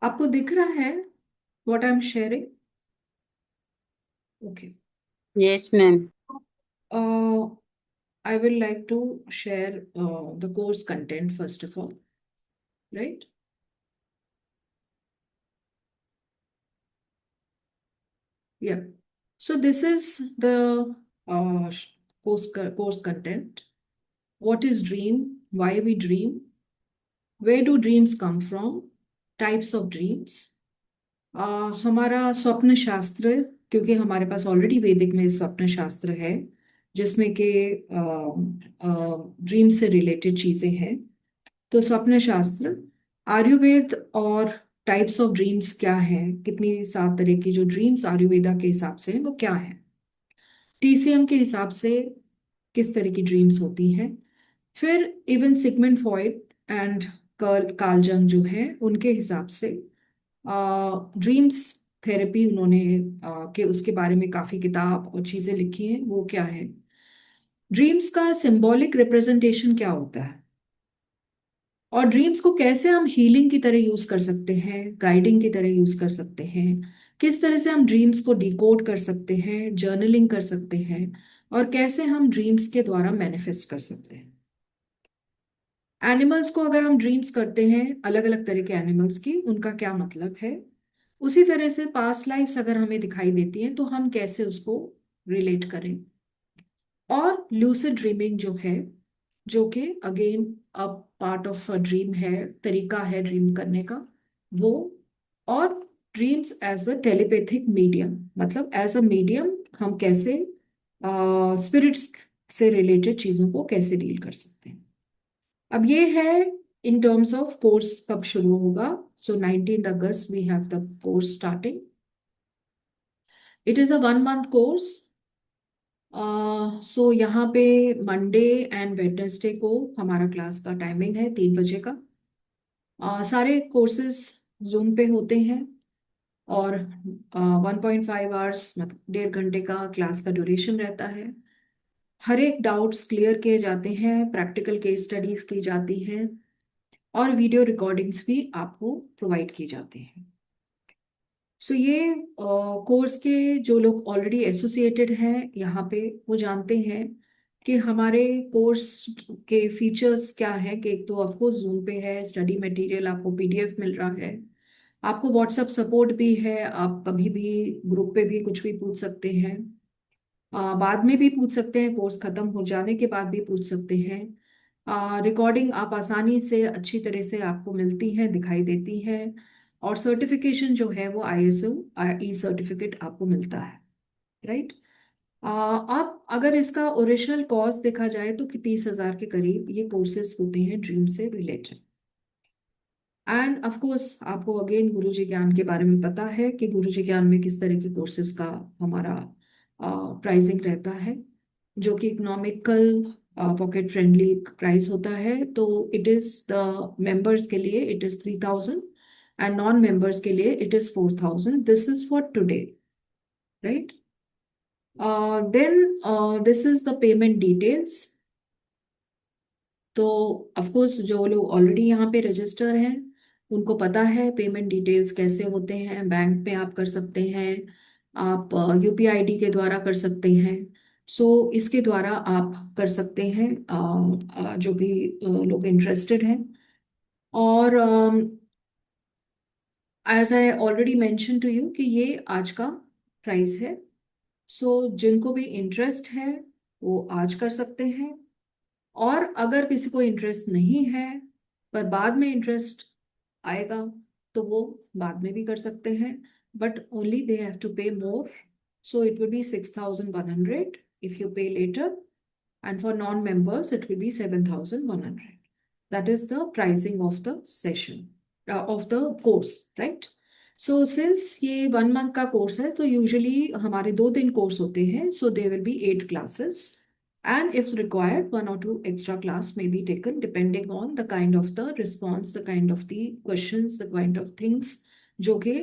आपको दिख रहा है what I am sharing? Okay. Yes, ma'am. I will like to share the course content first of all, right? Yeah. So this is the course content. What is dream? Why we dream? Where do dreams come from? Types of dreams. हमारा स्वप्न शास्त्र, क्योंकि हमारे पास already वैदिक में स्वप्न शास्त्र है, जिसमें कि ड्रीम से रिलेटेड चीजें हैं। तो स्वप्न शास्त्र, आयुर्वेद, और टाइप्स ऑफ ड्रीम्स क्या है, कितनी 7 तरह की जो ड्रीम्स आयुर्वेदा के हिसाब से हैं वो क्या है, टीसीएम के हिसाब से किस तरह की ड्रीम्स होती हैं। फिर even Sigmund Freud and Karl जंग जो है, उनके हिसाब से ड्रीम्स थेरेपी उन्होंने के उसके बारे में काफी किताब और चीजें लिखी हैं, वो क्या है, ड्रीम्स का सिंबॉलिक रिप्रेजेंटेशन क्या होता है, और ड्रीम्स को कैसे हम हीलिंग की तरह यूज कर सकते हैं, गाइडिंग की तरह यूज कर सकते हैं, किस तरह से हम ड्रीम्स को डिकोड कर सकते हैं, जर्नलिंग कर सकते हैं, और कैसे हम ड्रीम्स के द्वारा मैनिफेस्ट कर सकते हैं। एनिमल्स को अगर हम ड्रीम्स करते हैं, अलग अलग तरह के एनिमल्स की, उनका क्या मतलब है, उसी तरह से पास्ट लाइफ्स अगर हमें दिखाई देती हैं तो हम कैसे उसको रिलेट करें। और लूसिड ड्रीमिंग जो है, जो कि अगेन अब पार्ट ऑफ अ ड्रीम है, तरीका है ड्रीम करने का वो। और dreams as a telepathic medium, मतलब एज अ मीडियम हम कैसे स्पिरिट्स से रिलेटेड चीजों को कैसे डील कर सकते हैं। अब ये है इन टर्म्स ऑफ कोर्स कब शुरू होगा। So 19 August we have the course starting. It is a 1 month course. So यहाँ पे मंडे एंड वेडनेसडे को हमारा क्लास का टाइमिंग है 3 बजे का। सारे कोर्सेज जूम पे होते हैं, और 1.5 आवर्स, मतलब 1.5 घंटे का क्लास का ड्यूरेशन रहता है। हर एक डाउट्स क्लियर किए जाते हैं, प्रैक्टिकल केस स्टडीज की जाती हैं, और वीडियो रिकॉर्डिंग्स भी आपको प्रोवाइड की जाती हैं। सो ये कोर्स के जो लोग ऑलरेडी एसोसिएटेड हैं यहाँ पे, वो जानते हैं कि हमारे कोर्स के फीचर्स क्या है, कि एक तो ऑफकोर्स जूम पे है, स्टडी मटेरियल आपको पीडीएफ मिल रहा है, आपको व्हाट्सएप सपोर्ट भी है, आप कभी भी ग्रुप पे भी कुछ भी पूछ सकते हैं, बाद में भी पूछ सकते हैं, कोर्स खत्म हो जाने के बाद भी पूछ सकते हैं। रिकॉर्डिंग आप आसानी से अच्छी तरह से आपको मिलती है, दिखाई देती है, और सर्टिफिकेशन जो है वो आईएसओ ई सर्टिफिकेट आपको मिलता है, राइट? आप अगर इसका ओरिजिनल कॉस्ट देखा जाए तो कि 30,000 के करीब ये कोर्सेज होते हैं ड्रीम से रिलेटेड। एंड ऑफ कोर्स आपको अगेन गुरुजी ज्ञान के बारे में पता है कि गुरुजी ज्ञान में किस तरह के कोर्सेज का हमारा प्राइसिंग रहता है, जो कि इकोनॉमिकल पॉकेट फ्रेंडली प्राइस होता है। तो इट इज द मेंबर्स के लिए it is 3,000 and non members के लिए it is 4,000। This is for today, right? Then this is the payment details. तो ऑफ कोर्स जो लोग ऑलरेडी यहाँ पे रजिस्टर हैं उनको पता है पेमेंट डिटेल्स कैसे होते हैं। बैंक पे आप कर सकते हैं, आप यूपीआई आईडी के द्वारा कर सकते हैं। सो इसके द्वारा आप कर सकते हैं, जो भी लोग इंटरेस्टेड हैं। और as I already mention to you कि ये आज का प्राइस है। सो जिनको भी इंटरेस्ट है वो आज कर सकते हैं, और अगर किसी को इंटरेस्ट नहीं है पर बाद में इंटरेस्ट आएगा तो वो बाद में भी कर सकते हैं, but only they have to pay more. So it will be 6,100 if you pay later, and for non-members it will be 7,100. That is the pricing of the session, of the course, right? So since ये 1 month का course है तो usually हमारे 2 दिन course होते हैं, so there will be 8 classes, and if required 1 or 2 extra class may be taken depending on the kind of the response, the kind of the questions, the kind of things जो कि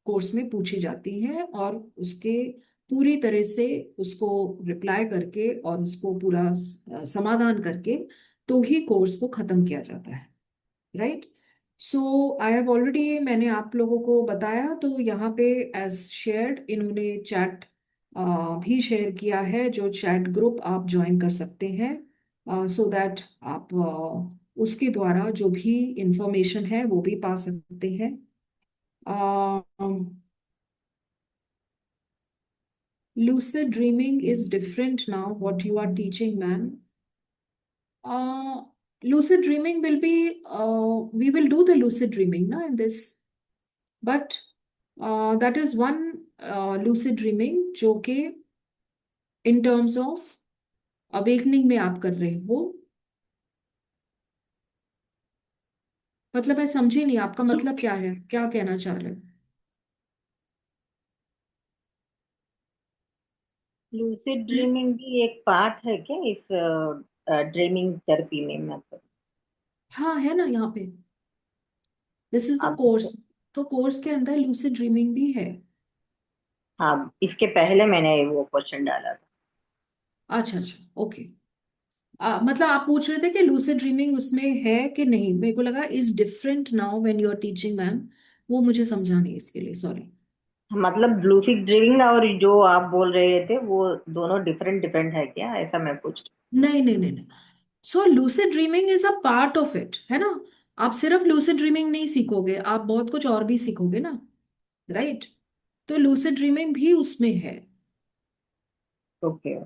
course में पूछी जाती हैं, और उसके पूरी तरह से उसको रिप्लाई करके और उसको पूरा समाधान करके तो ही कोर्स को खत्म किया जाता है, right? So I have already, मैंने आप लोगों को बताया, तो यहाँ पे एज शेयर्ड इन्होंने चैट भी शेयर किया है, जो चैट ग्रुप आप ज्वाइन कर सकते हैं सो दैट आप उसके द्वारा जो भी इंफॉर्मेशन है वो भी पा सकते हैं। Lucid dreaming is different now, what you are teaching, ma'am. Lucid dreaming will be, we will do the lucid dreaming na, in this, but that is one lucid dreaming जो कि in terms of awakening में आप कर रहे हो। मतलब मैं समझी नहीं, आपका मतलब क्या है, क्या कहना चाह रहे हैं? लूसिड ड्रीमिंग भी एक पार्ट है क्या इस ड्रीमिंग थेरेपी में? मतलब हाँ है ना यहाँ पे, दिस इज द आप, कोर्स। तो कोर्स के अंदर लूसिड ड्रीमिंग भी है। हाँ, इसके पहले मैंने वो क्वेश्चन डाला था। अच्छा अच्छा, ओके। मतलब आप पूछ रहे थे कि लूसिड ड्रीमिंग उसमें है कि नहीं, मेरे को लगा is different now when you are teaching ma'am. वो मुझे समझा नहीं, इसके लिए सॉरी। मतलब लूसिड ड्रीमिंग और जो आप बोल रहे थे वो दोनों डिफरेंट डिफरेंट है क्या, ऐसा मैं पूछ रही नहीं नहीं नहीं नहीं, so lucid dreaming is a part of it, है ना? आप सिर्फ लूसिड ड्रीमिंग नहीं सीखोगे, आप बहुत कुछ और भी सीखोगे ना, राइट? तो लूसिड ड्रीमिंग भी उसमें है। हूँ। ओके।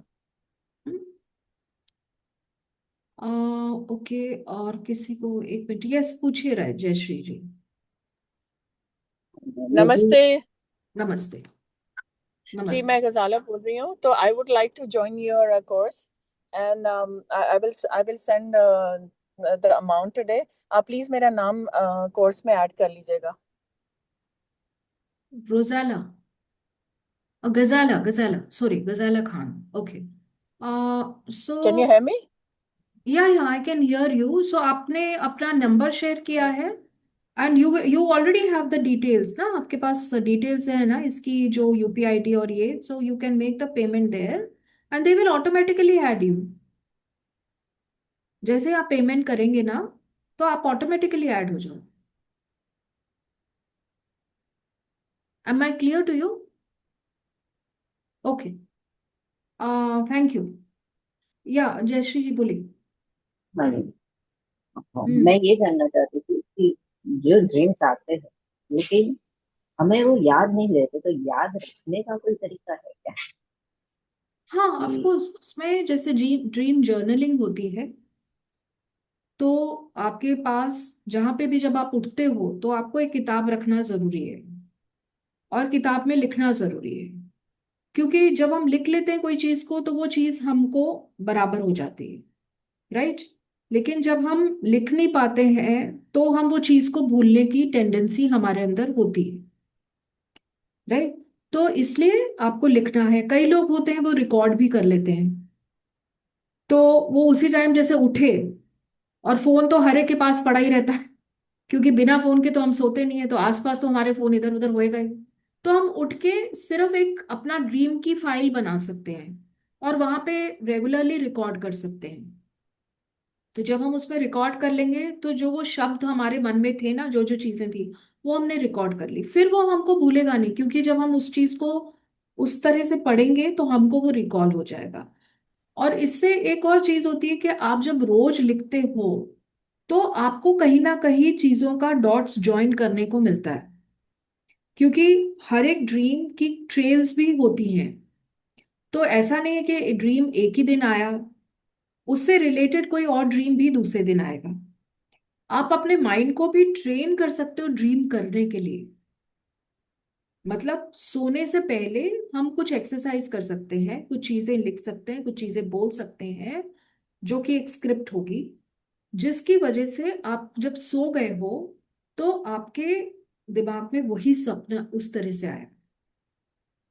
ओके, और किसी को एक मिनट, यस पूछिए, राय जयश्री जी। मुझे नमस्ते नमस्ते। जी, नमस्ते। मैं गजाला बोल रही हूँ। तो I would like to join your course and I will send the amount today. आप प्लीज मेरा नाम कोर्स में ऐड कर लीजिएगा। Rozala, Ghazala, Ghazala, sorry, Ghazala Khan, okay. So can you hear me? Yeah I can hear you. So आपने अपना नंबर शेयर किया है, and you already have the details ना, आपके पास डिटेल्स है ना इसकी, जो यूपीआई आईडी और ये, so you can make the payment there and they will automatically add you. जैसे आप पेमेंट करेंगे ना तो आप ऑटोमेटिकली ऐड हो जाओ। Am I clear to you? Okay, thank you. या जयश्री जी बोलिए। मैंने मैं हम्म। ये जानना चाहती थी कि जो ड्रीम्स आते हैं लेकिन हमें वो याद नहीं रहते, तो याद रखने का कोई तरीका है क्या? हाँ ऑफ कि कोर्स, उसमें जैसे ड्रीम जर्नलिंग होती है, तो आपके पास जहां पे भी जब आप उठते हो तो आपको एक किताब रखना जरूरी है, और किताब में लिखना जरूरी है। क्योंकि जब हम लिख लेते हैं कोई चीज को तो वो चीज हमको बराबर हो जाती है, राइट? लेकिन जब हम लिख नहीं पाते हैं तो हम वो चीज को भूलने की टेंडेंसी हमारे अंदर होती है, राइट। तो इसलिए आपको लिखना है। कई लोग होते हैं वो रिकॉर्ड भी कर लेते हैं, तो वो उसी टाइम जैसे उठे, और फोन तो हर एक के पास पड़ा ही रहता है, क्योंकि बिना फोन के तो हम सोते नहीं है, तो आसपास तो हमारे फोन इधर उधर होएगा ही। तो हम उठ के सिर्फ एक अपना ड्रीम की फाइल बना सकते हैं और वहां पे रेगुलरली रिकॉर्ड कर सकते हैं। तो जब हम उसमें रिकॉर्ड कर लेंगे तो जो वो शब्द हमारे मन में थे ना, जो जो चीजें थी, वो हमने रिकॉर्ड कर ली, फिर वो हमको भूलेगा नहीं, क्योंकि जब हम उस चीज को उस तरह से पढ़ेंगे तो हमको वो रिकॉल हो जाएगा। और इससे एक और चीज होती है कि आप जब रोज लिखते हो तो आपको कहीं ना कहीं चीजों का डॉट्स ज्वाइन करने को मिलता है, क्योंकि हर एक ड्रीम की ट्रेल्स भी होती हैं। तो ऐसा नहीं है कि ड्रीम एक ही दिन आया, उससे रिलेटेड कोई और ड्रीम भी दूसरे दिन आएगा। आप अपने माइंड को भी ट्रेन कर सकते हो ड्रीम करने के लिए। मतलब सोने से पहले हम कुछ एक्सरसाइज कर सकते हैं, कुछ चीजें लिख सकते हैं, कुछ चीजें बोल सकते हैं, जो कि एक स्क्रिप्ट होगी, जिसकी वजह से आप जब सो गए हो तो आपके दिमाग में वही सपना उस तरह से आया,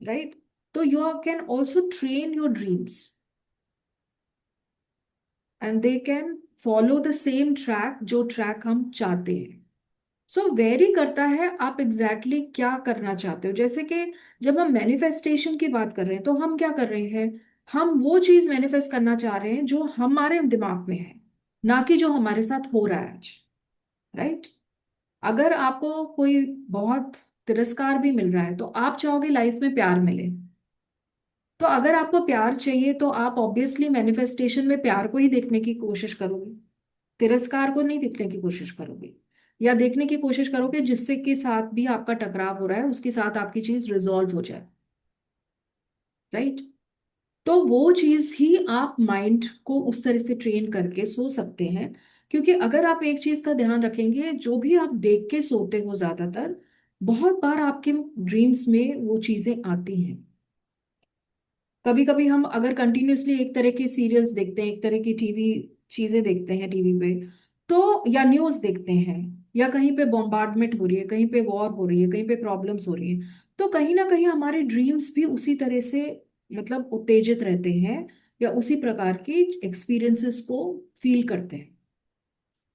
राइट। तो you can also train your dreams and they can follow the same track जो ट्रैक हम चाहते हैं। सो वेरी करता है आप एग्जैक्टली exactly क्या करना चाहते हो। जैसे कि जब हम मैनिफेस्टेशन की बात कर रहे हैं तो हम क्या कर रहे हैं, हम वो चीज मैनिफेस्ट करना चाह रहे हैं जो हमारे दिमाग में है, ना कि जो हमारे साथ हो रहा है आज, राइट। अगर आपको कोई बहुत तिरस्कार भी मिल रहा है तो आप चाहोगे लाइफ में प्यार मिले। तो अगर आपको प्यार चाहिए तो आप ऑब्वियसली मैनिफेस्टेशन में प्यार को ही देखने की कोशिश करोगे, तिरस्कार को नहीं देखने की कोशिश करोगे, या देखने की कोशिश करोगे जिससे के साथ भी आपका टकराव हो रहा है उसके साथ आपकी चीज रिजॉल्व हो जाए, राइट। तो वो चीज ही आप माइंड को उस तरह से ट्रेन करके सो सकते हैं। क्योंकि अगर आप एक चीज का ध्यान रखेंगे, जो भी आप देख के सोते हो ज्यादातर, बहुत बार आपके ड्रीम्स में वो चीजें आती हैं। कभी कभी हम अगर कंटिन्यूअसली एक तरह के सीरियल्स देखते हैं, एक तरह की टीवी चीजें देखते हैं टीवी पे, तो या न्यूज देखते हैं, या कहीं पे बॉम्बार्डमेंट हो रही है, कहीं पे वॉर हो रही है, कहीं पे प्रॉब्लम्स हो रही है, तो कहीं ना कहीं हमारे ड्रीम्स भी उसी तरह से मतलब उत्तेजित रहते हैं, या उसी प्रकार की एक्सपीरियंसेस को फील करते हैं,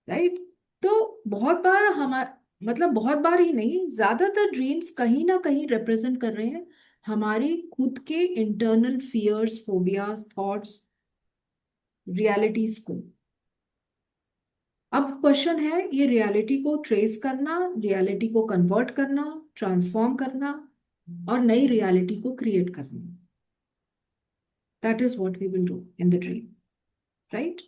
राइट। तो बहुत बार हमारा मतलब बहुत बार ही नहीं, ज्यादातर ड्रीम्स कहीं ना कहीं रिप्रेजेंट कर रहे हैं हमारी खुद के internal fears, phobias, thoughts, realities को। अब क्वेश्चन है ये रियलिटी को ट्रेस करना, रियलिटी को कन्वर्ट करना, ट्रांसफॉर्म करना, और नई रियलिटी को क्रिएट करना। That is what we will do in the dream, right.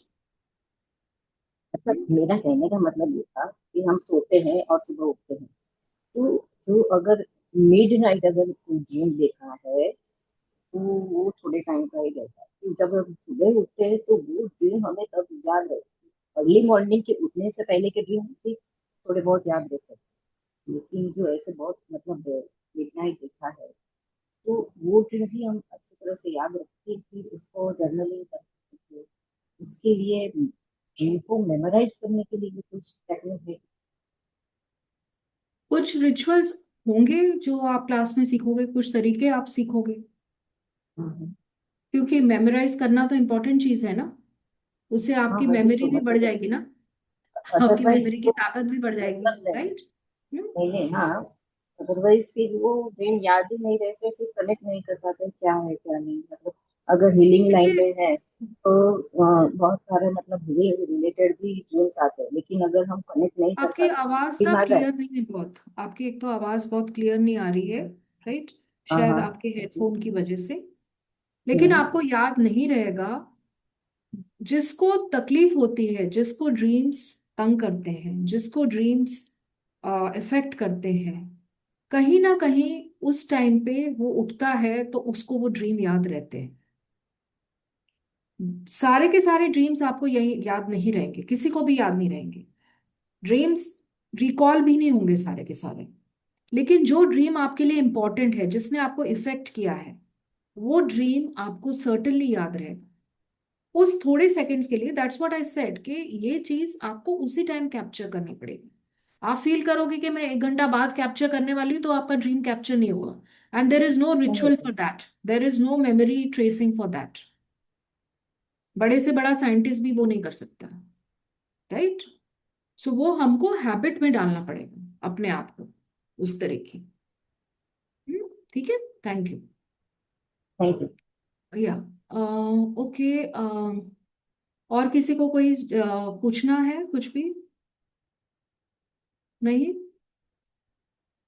मतलब मेरा कहने का मतलब ये था कि हम सोते हैं और सुबह उठते हैं, तो जो अगर मिड नाइट अगर कोई ड्रीम देखा है तो वो थोड़े टाइम का ही रहता है। तो जब हम सुबह उठते हैं तो वो ड्रीम हमें तब याद रहती है। अर्ली मॉर्निंग के उठने से पहले के ड्रीम भी थोड़े बहुत याद रह सकते हैं, लेकिन जो ऐसे बहुत मतलब मिड नाइट देखा है तो वो ड्रीम भी हम अच्छी तरह से याद रख के फिर उसको जर्नलिंग कर सकते हैं। उसके लिए ड्रीम को मेमोराइज करने के लिए भी कुछ टेक्निक है। कुछ रिचुअल्स होंगे जो आप क्लास में सीखोगे, कुछ तरीके आप सीखोगे, हम्म। क्योंकि मेमोराइज करना तो इम्पोर्टेंट चीज है ना। उससे हाँ आपकी वही तो मेमोरी भी बढ़ मतलब जाएगी ना, आपकी अदरवाइज मेमोरी की तो ताकत भी बढ़ जाएगी, मतलब नहीं। राइट। नहीं नहीं, हाँ, अदरवाइज फिर वो ड्रीम याद ही नहीं रहते, फिर कनेक्ट नहीं कर पाते क्या है क्या नहीं। मतलब अगर हीलिंग लाइन देखिए, में है तो बहुत सारे मतलब हीलिंग रिलेटेड भी ड्रीम्स आते हैं, लेकिन अगर हम कनेक्ट नहीं कर आपकी पाते आवाज फिर ना आ जाए। क्लियर नहीं है बहुत, आपकी एक तो आवाज बहुत क्लियर नहीं आ रही है, राइट। हाँ शायद हाँ। आपके हेडफोन की वजह से। लेकिन हम्म। आपको याद नहीं रहेगा, जिसको तकलीफ होती है, जिसको ड्रीम्स तंग करते हैं, जिसको ड्रीम्स इफेक्ट करते हैं, कहीं ना कहीं उस टाइम पे वो उठता है तो उसको वो ड्रीम याद रहते हैं। सारे के सारे ड्रीम्स आपको यही याद नहीं रहेंगे, किसी को भी याद नहीं रहेंगे। ड्रीम्स रिकॉल भी नहीं होंगे सारे के सारे। लेकिन जो ड्रीम आपके लिए इंपॉर्टेंट है, जिसने आपको इफेक्ट किया है, वो ड्रीम आपको सर्टेनली याद रहेगा। उस थोड़े सेकंड्स के लिए, दैट्स व्हाट आई सेड कि ये चीज आपको उसी टाइम कैप्चर करनी पड़ेगी। आप फील करोगे कि मैं 1 घंटा बाद कैप्चर करने वाली हूँ, तो आपका ड्रीम कैप्चर नहीं होगा। And there is no ritual for that, there is no memory tracing for that. बड़े से बड़ा साइंटिस्ट भी वो नहीं कर सकता, राइट? सो वो हमको हैबिट में डालना पड़ेगा अपने आप को उस तरह की। ठीक है, थैंक यू। Thank you. या ओके, और किसी को कोई पूछना है कुछ भी? नहीं?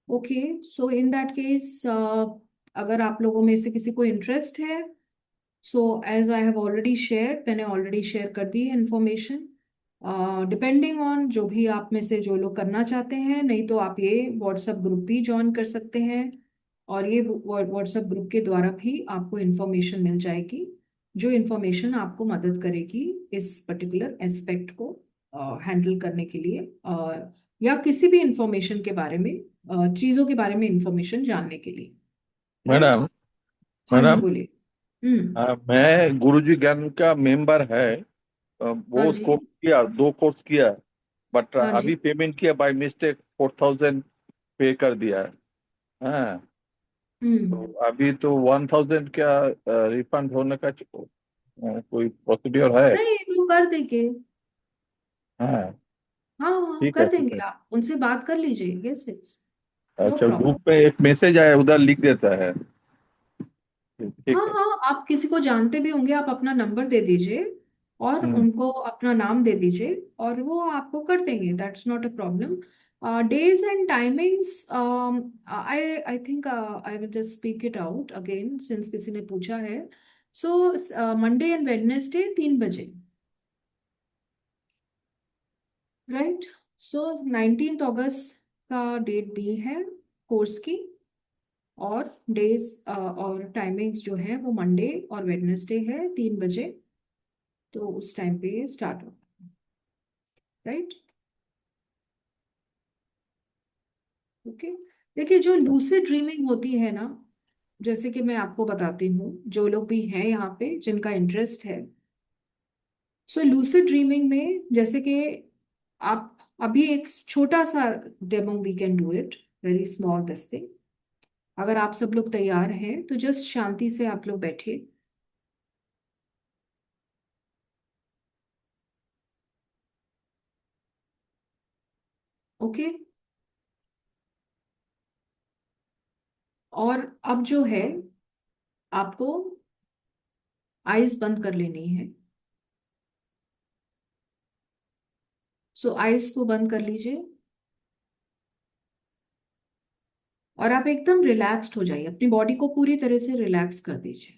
Okay, so in that case, अगर आप लोगों में से किसी को इंटरेस्ट है, so as I have already share, मैंने ऑलरेडी शेयर कर दी है इंफॉर्मेशन। डिपेंडिंग ऑन जो भी आप में से जो लोग करना चाहते हैं, नहीं तो आप ये व्हाट्सएप ग्रुप भी ज्वाइन कर सकते हैं, और ये व्हाट्सएप ग्रुप के द्वारा भी आपको इंफॉर्मेशन मिल जाएगी, जो इंफॉर्मेशन आपको मदद करेगी इस पर्टिकुलर एस्पेक्ट को हैंडल करने के लिए, या किसी भी इंफॉर्मेशन के बारे में, चीज़ों के बारे में इंफॉर्मेशन जानने के लिए, राइट? मैडम। हाँ जी, मैडम, बोलिए। हम्म। मैं गुरुजी ज्ञान का मेंबर है। हाँ वो जी। कोर्स किया, 2 कोर्स किया, बट हाँ जी। अभी पेमेंट किया बाय मिस्टेक, 4,000 पे कर दिया है। हाँ, तो हम्म। अभी तो 1,000 क्या रिफंड होने का कोई प्रोसीड्योर है? नहीं, वो कर देंगे। हाँ, हाँ हाँ, ठीक है, कर ठीक देंगे, है। आप उनसे बात कर लीजिए। यस यस, नो अच्छा, प्रॉब्लम। ग्रुप में एक मैसेज आया, उधर लिख देता है। हाँ ठीक है। हाँ, आप किसी को जानते भी होंगे, आप अपना नंबर दे दीजिए और हम्म। उनको अपना नाम दे दीजिए, और वो आपको कर देंगे, that's not a problem. Days and timings, I I think I will just speak it out again since किसी ने पूछा है। सो मंडे एंड वेडनेसडे 3 बजे, राइट? सो 19 अगस्त का डेट दी है कोर्स की, और डेज और टाइमिंग्स जो है वो मंडे और वेडनेसडे है 3 बजे, तो उस टाइम पे स्टार्ट होगा, राइट? ओके। देखिए, जो लूसिड ड्रीमिंग होती है ना, जैसे कि मैं आपको बताती हूँ, जो लोग भी हैं यहाँ पे जिनका इंटरेस्ट है, सो लूसिड ड्रीमिंग में जैसे कि आप अभी एक छोटा सा demo, we can do it very small this thing. अगर आप सब लोग तैयार हैं तो जस्ट शांति से आप लोग बैठिए। ओके। और अब जो है, आपको आईज बंद कर लेनी है। सो आईज को बंद कर लीजिए, और आप एकदम रिलैक्स्ड हो जाइए, अपनी बॉडी को पूरी तरह से रिलैक्स कर दीजिए।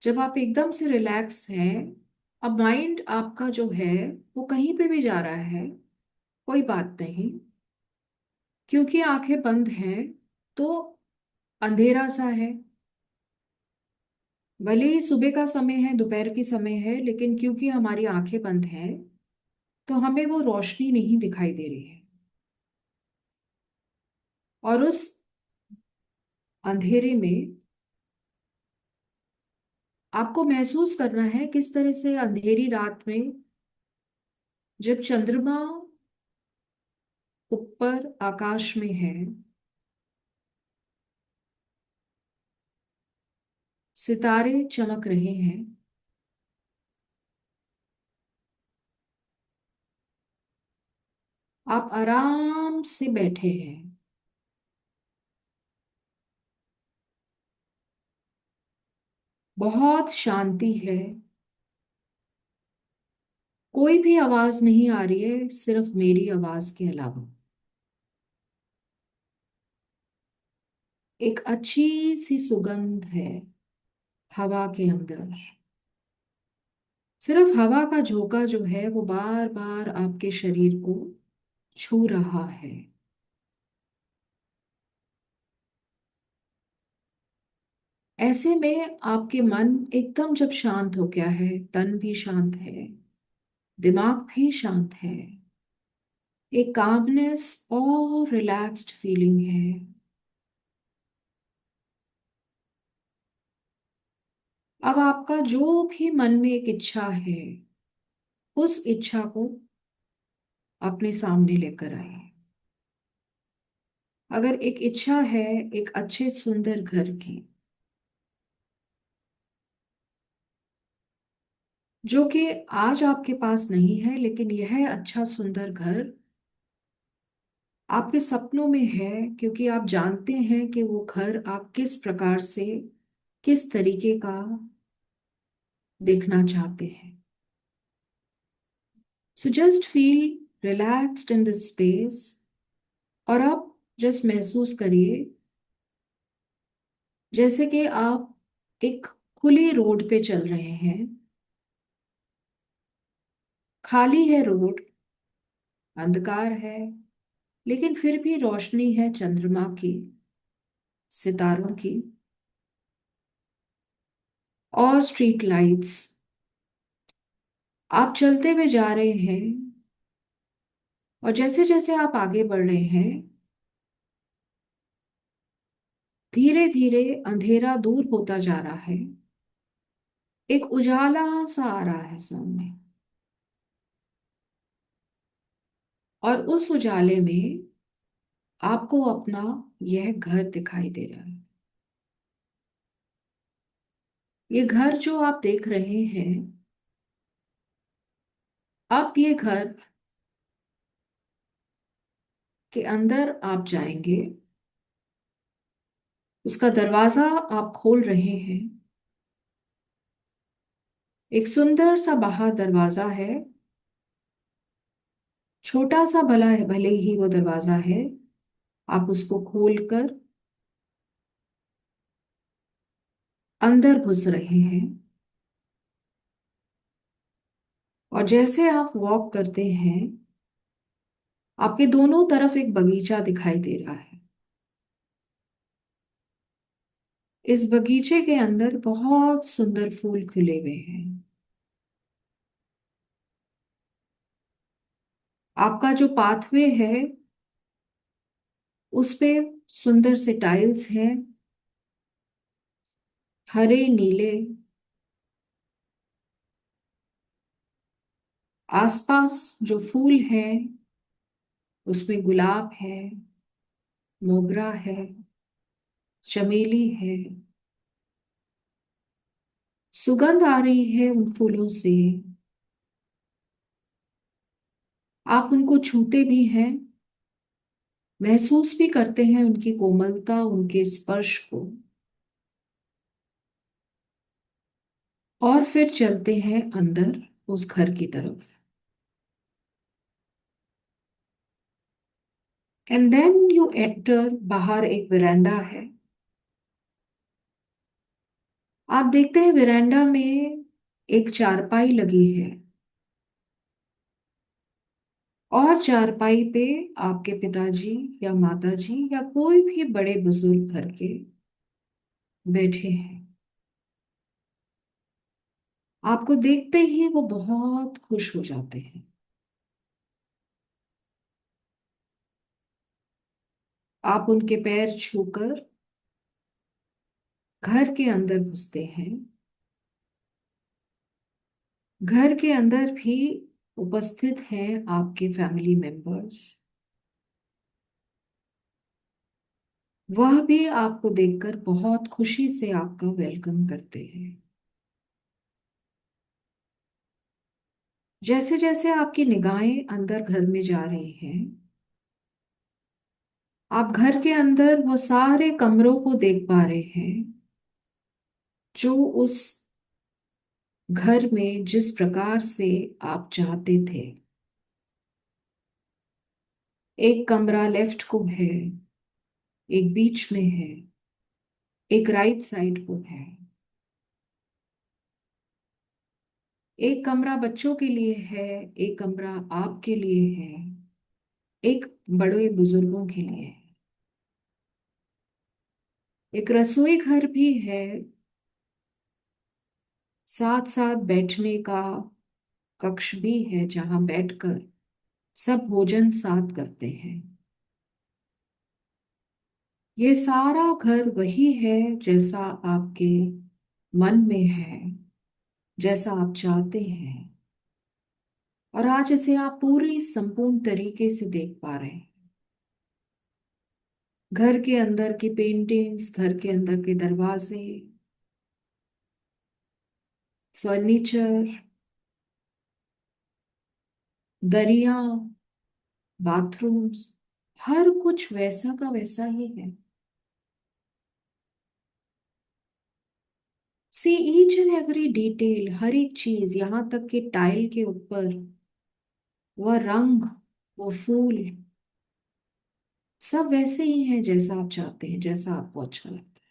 जब आप एकदम से रिलैक्स हैं, अब माइंड आपका जो है वो कहीं पे भी जा रहा है, कोई बात नहीं, क्योंकि आंखें बंद हैं तो अंधेरा सा है। भले ही सुबह का समय है, दोपहर की समय है, लेकिन क्योंकि हमारी आंखें बंद हैं तो हमें वो रोशनी नहीं दिखाई दे रही है। और उस अंधेरे में आपको महसूस करना है किस तरह से अंधेरी रात में, जब चंद्रमा ऊपर आकाश में है, सितारे चमक रहे हैं, आप आराम से बैठे हैं, बहुत शांति है, कोई भी आवाज नहीं आ रही है सिर्फ मेरी आवाज के अलावा। एक अच्छी सी सुगंध है हवा के अंदर, सिर्फ हवा का झोंका जो है वो बार बार आपके शरीर को छू रहा है। ऐसे में आपके मन एकदम जब शांत हो गया है, तन भी शांत है, दिमाग भी शांत है, एक कामनेस और रिलैक्स्ड फीलिंग है, अब आपका जो भी मन में एक इच्छा है, उस इच्छा को अपने सामने लेकर आइए। अगर एक इच्छा है एक अच्छे सुंदर घर की, जो कि आज आपके पास नहीं है, लेकिन यह अच्छा सुंदर घर आपके सपनों में है, क्योंकि आप जानते हैं कि वो घर आप किस प्रकार से, किस तरीके का देखना चाहते हैं। So just feel relaxed in this space, और आप जस्ट महसूस करिए जैसे कि आप एक खुली रोड पे चल रहे हैं। खाली है रोड, अंधकार है, लेकिन फिर भी रोशनी है चंद्रमा की, सितारों की, और स्ट्रीट लाइट्स। आप चलते हुए जा रहे हैं, और जैसे जैसे आप आगे बढ़ रहे हैं, धीरे धीरे अंधेरा दूर होता जा रहा है। एक उजाला सा आ रहा है सामने, और उस उजाले में आपको अपना यह घर दिखाई दे रहा है। ये घर जो आप देख रहे हैं, अब ये घर के अंदर आप जाएंगे, उसका दरवाजा आप खोल रहे हैं। एक सुंदर सा बाहर दरवाजा है, छोटा सा भला है, भले ही वो दरवाजा है। आप उसको खोलकर अंदर घुस रहे हैं, और जैसे आप वॉक करते हैं, आपके दोनों तरफ एक बगीचा दिखाई दे रहा है। इस बगीचे के अंदर बहुत सुंदर फूल खिले हुए हैं। आपका जो पाथवे है, उस पे सुंदर से टाइल्स हैं, हरे नीले। आसपास जो फूल हैं, उसमें गुलाब है, मोगरा है, चमेली है। सुगंध आ रही है उन फूलों से। आप उनको छूते भी हैं, महसूस भी करते हैं उनकी कोमलता, उनके स्पर्श को, और फिर चलते हैं अंदर उस घर की तरफ। And then you enter. बाहर एक वेरांडा है। आप देखते हैं वेरांडा में एक चारपाई लगी है, और चारपाई पे आपके पिताजी या माताजी या कोई भी बड़े बुजुर्ग घर के बैठे हैं। आपको देखते ही वो बहुत खुश हो जाते हैं। आप उनके पैर छूकर घर के अंदर घुसते हैं। घर के अंदर भी उपस्थित हैं आपके फैमिली मेंबर्स। वह भी आपको देखकर बहुत खुशी से आपका वेलकम करते हैं। जैसे जैसे आपकी निगाहें अंदर घर में जा रही हैं, आप घर के अंदर वो सारे कमरों को देख पा रहे हैं, जो उस घर में जिस प्रकार से आप चाहते थे। एक कमरा लेफ्ट को है, एक बीच में है, एक राइट साइड को है। एक कमरा बच्चों के लिए है, एक कमरा आपके लिए है, एक बड़े बुजुर्गों के लिए है। एक रसोई घर भी है, साथ साथ बैठने का कक्ष भी है, जहां बैठकर सब भोजन साथ करते हैं। ये सारा घर वही है जैसा आपके मन में है, जैसा आप चाहते हैं, और आज इसे आप पूरी संपूर्ण तरीके से देख पा रहे हैं। घर के अंदर की पेंटिंग्स, घर के अंदर के दरवाजे, फर्नीचर, दरिया, बाथरूम्स, हर कुछ वैसा का वैसा ही है। See each and every detail, हर एक चीज, यहां तक कि टाइल के ऊपर वह रंग, वो फूल, सब वैसे ही हैं जैसा आप चाहते हैं, जैसा आपको अच्छा लगता है।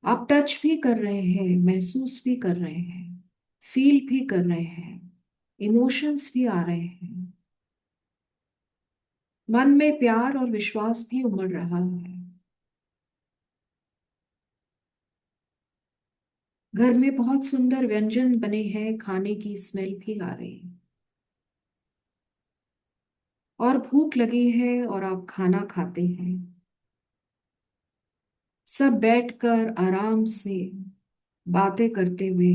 आप टच भी कर रहे हैं, महसूस भी कर रहे हैं, फील भी कर रहे हैं, इमोशंस भी आ रहे हैं, मन में प्यार और विश्वास भी उमड़ रहा है। घर में बहुत सुंदर व्यंजन बने हैं, खाने की स्मेल भी आ रही है, और भूख लगी है और आप खाना खाते हैं। सब बैठकर आराम से बातें करते हुए,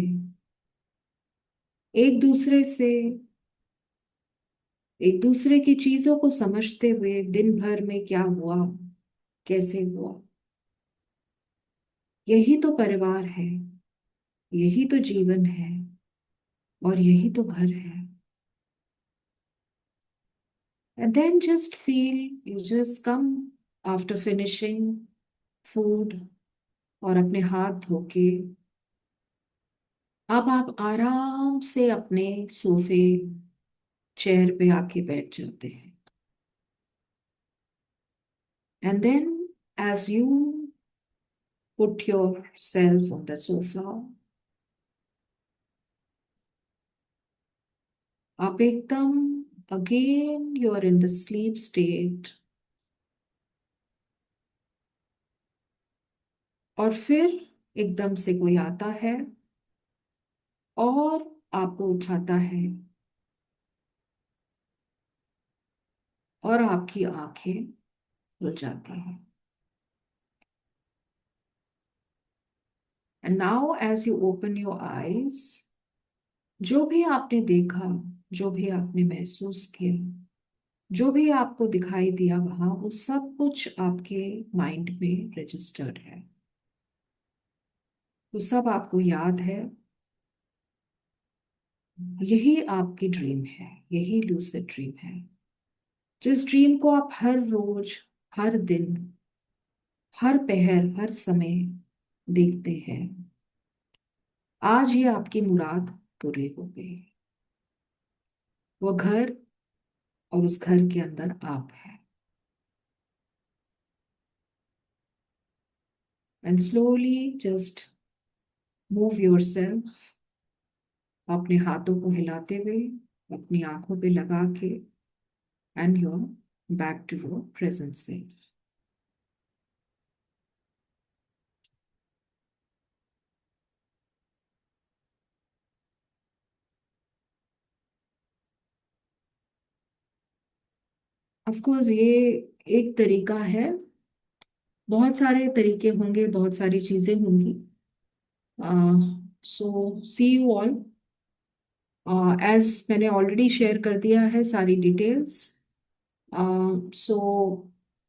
एक दूसरे से, एक दूसरे की चीजों को समझते हुए, दिन भर में क्या हुआ, कैसे हुआ। यही तो परिवार है, यही तो जीवन है, और यही तो घर है। And then just feel, you just come after finishing food, और अपने हाथ धो के अब आप आराम से अपने सोफे, चेयर पे आके बैठ जाते हैं। And then as you put yourself on the sofa, आप एकदम again you are in the sleep state, और फिर एकदम से कोई आता है और आपको उठाता है, और आपकी आंखें खुल जाती हैं। And now as you open your eyes, जो भी आपने देखा, जो भी आपने महसूस किया, जो भी आपको दिखाई दिया वहां, वो सब कुछ आपके माइंड में रजिस्टर्ड है, वो सब आपको याद है। यही आपकी ड्रीम है, यही लूसिड ड्रीम है, जिस ड्रीम को आप हर रोज, हर दिन, हर पहर, हर समय देखते हैं। आज ये आपकी मुराद पूरी हो गई। वो घर, और उस घर के अंदर आप हैं। And slowly just move yourself, अपने हाथों को हिलाते हुए, अपनी आंखों पे लगा के, and your back to your present self. Of course ये एक तरीका है, बहुत सारे तरीके होंगे, बहुत सारी चीजें होंगी। सो सी यू ऑल। एज मैंने ऑलरेडी शेयर कर दिया है सारी डिटेल्स। सो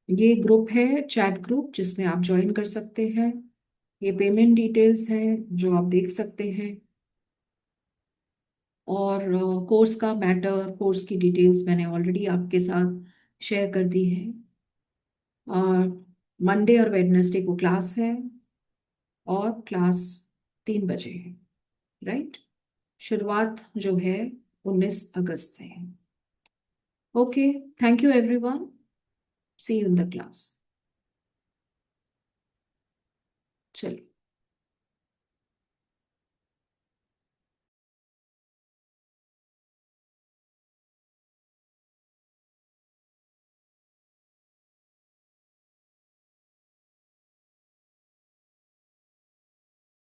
ये ग्रुप है, चैट ग्रुप, जिसमें आप ज्वाइन कर सकते हैं। ये पेमेंट डिटेल्स है जो आप देख सकते हैं, और कोर्स का मैटर, कोर्स की डिटेल्स मैंने ऑलरेडी आपके साथ शेयर कर दी है। मंडे और वेडनेसडे को क्लास है, और क्लास 3 बजे है, राइट। शुरुआत जो है 19 अगस्त से है। Okay, thank you everyone, see you in the class. चलिए।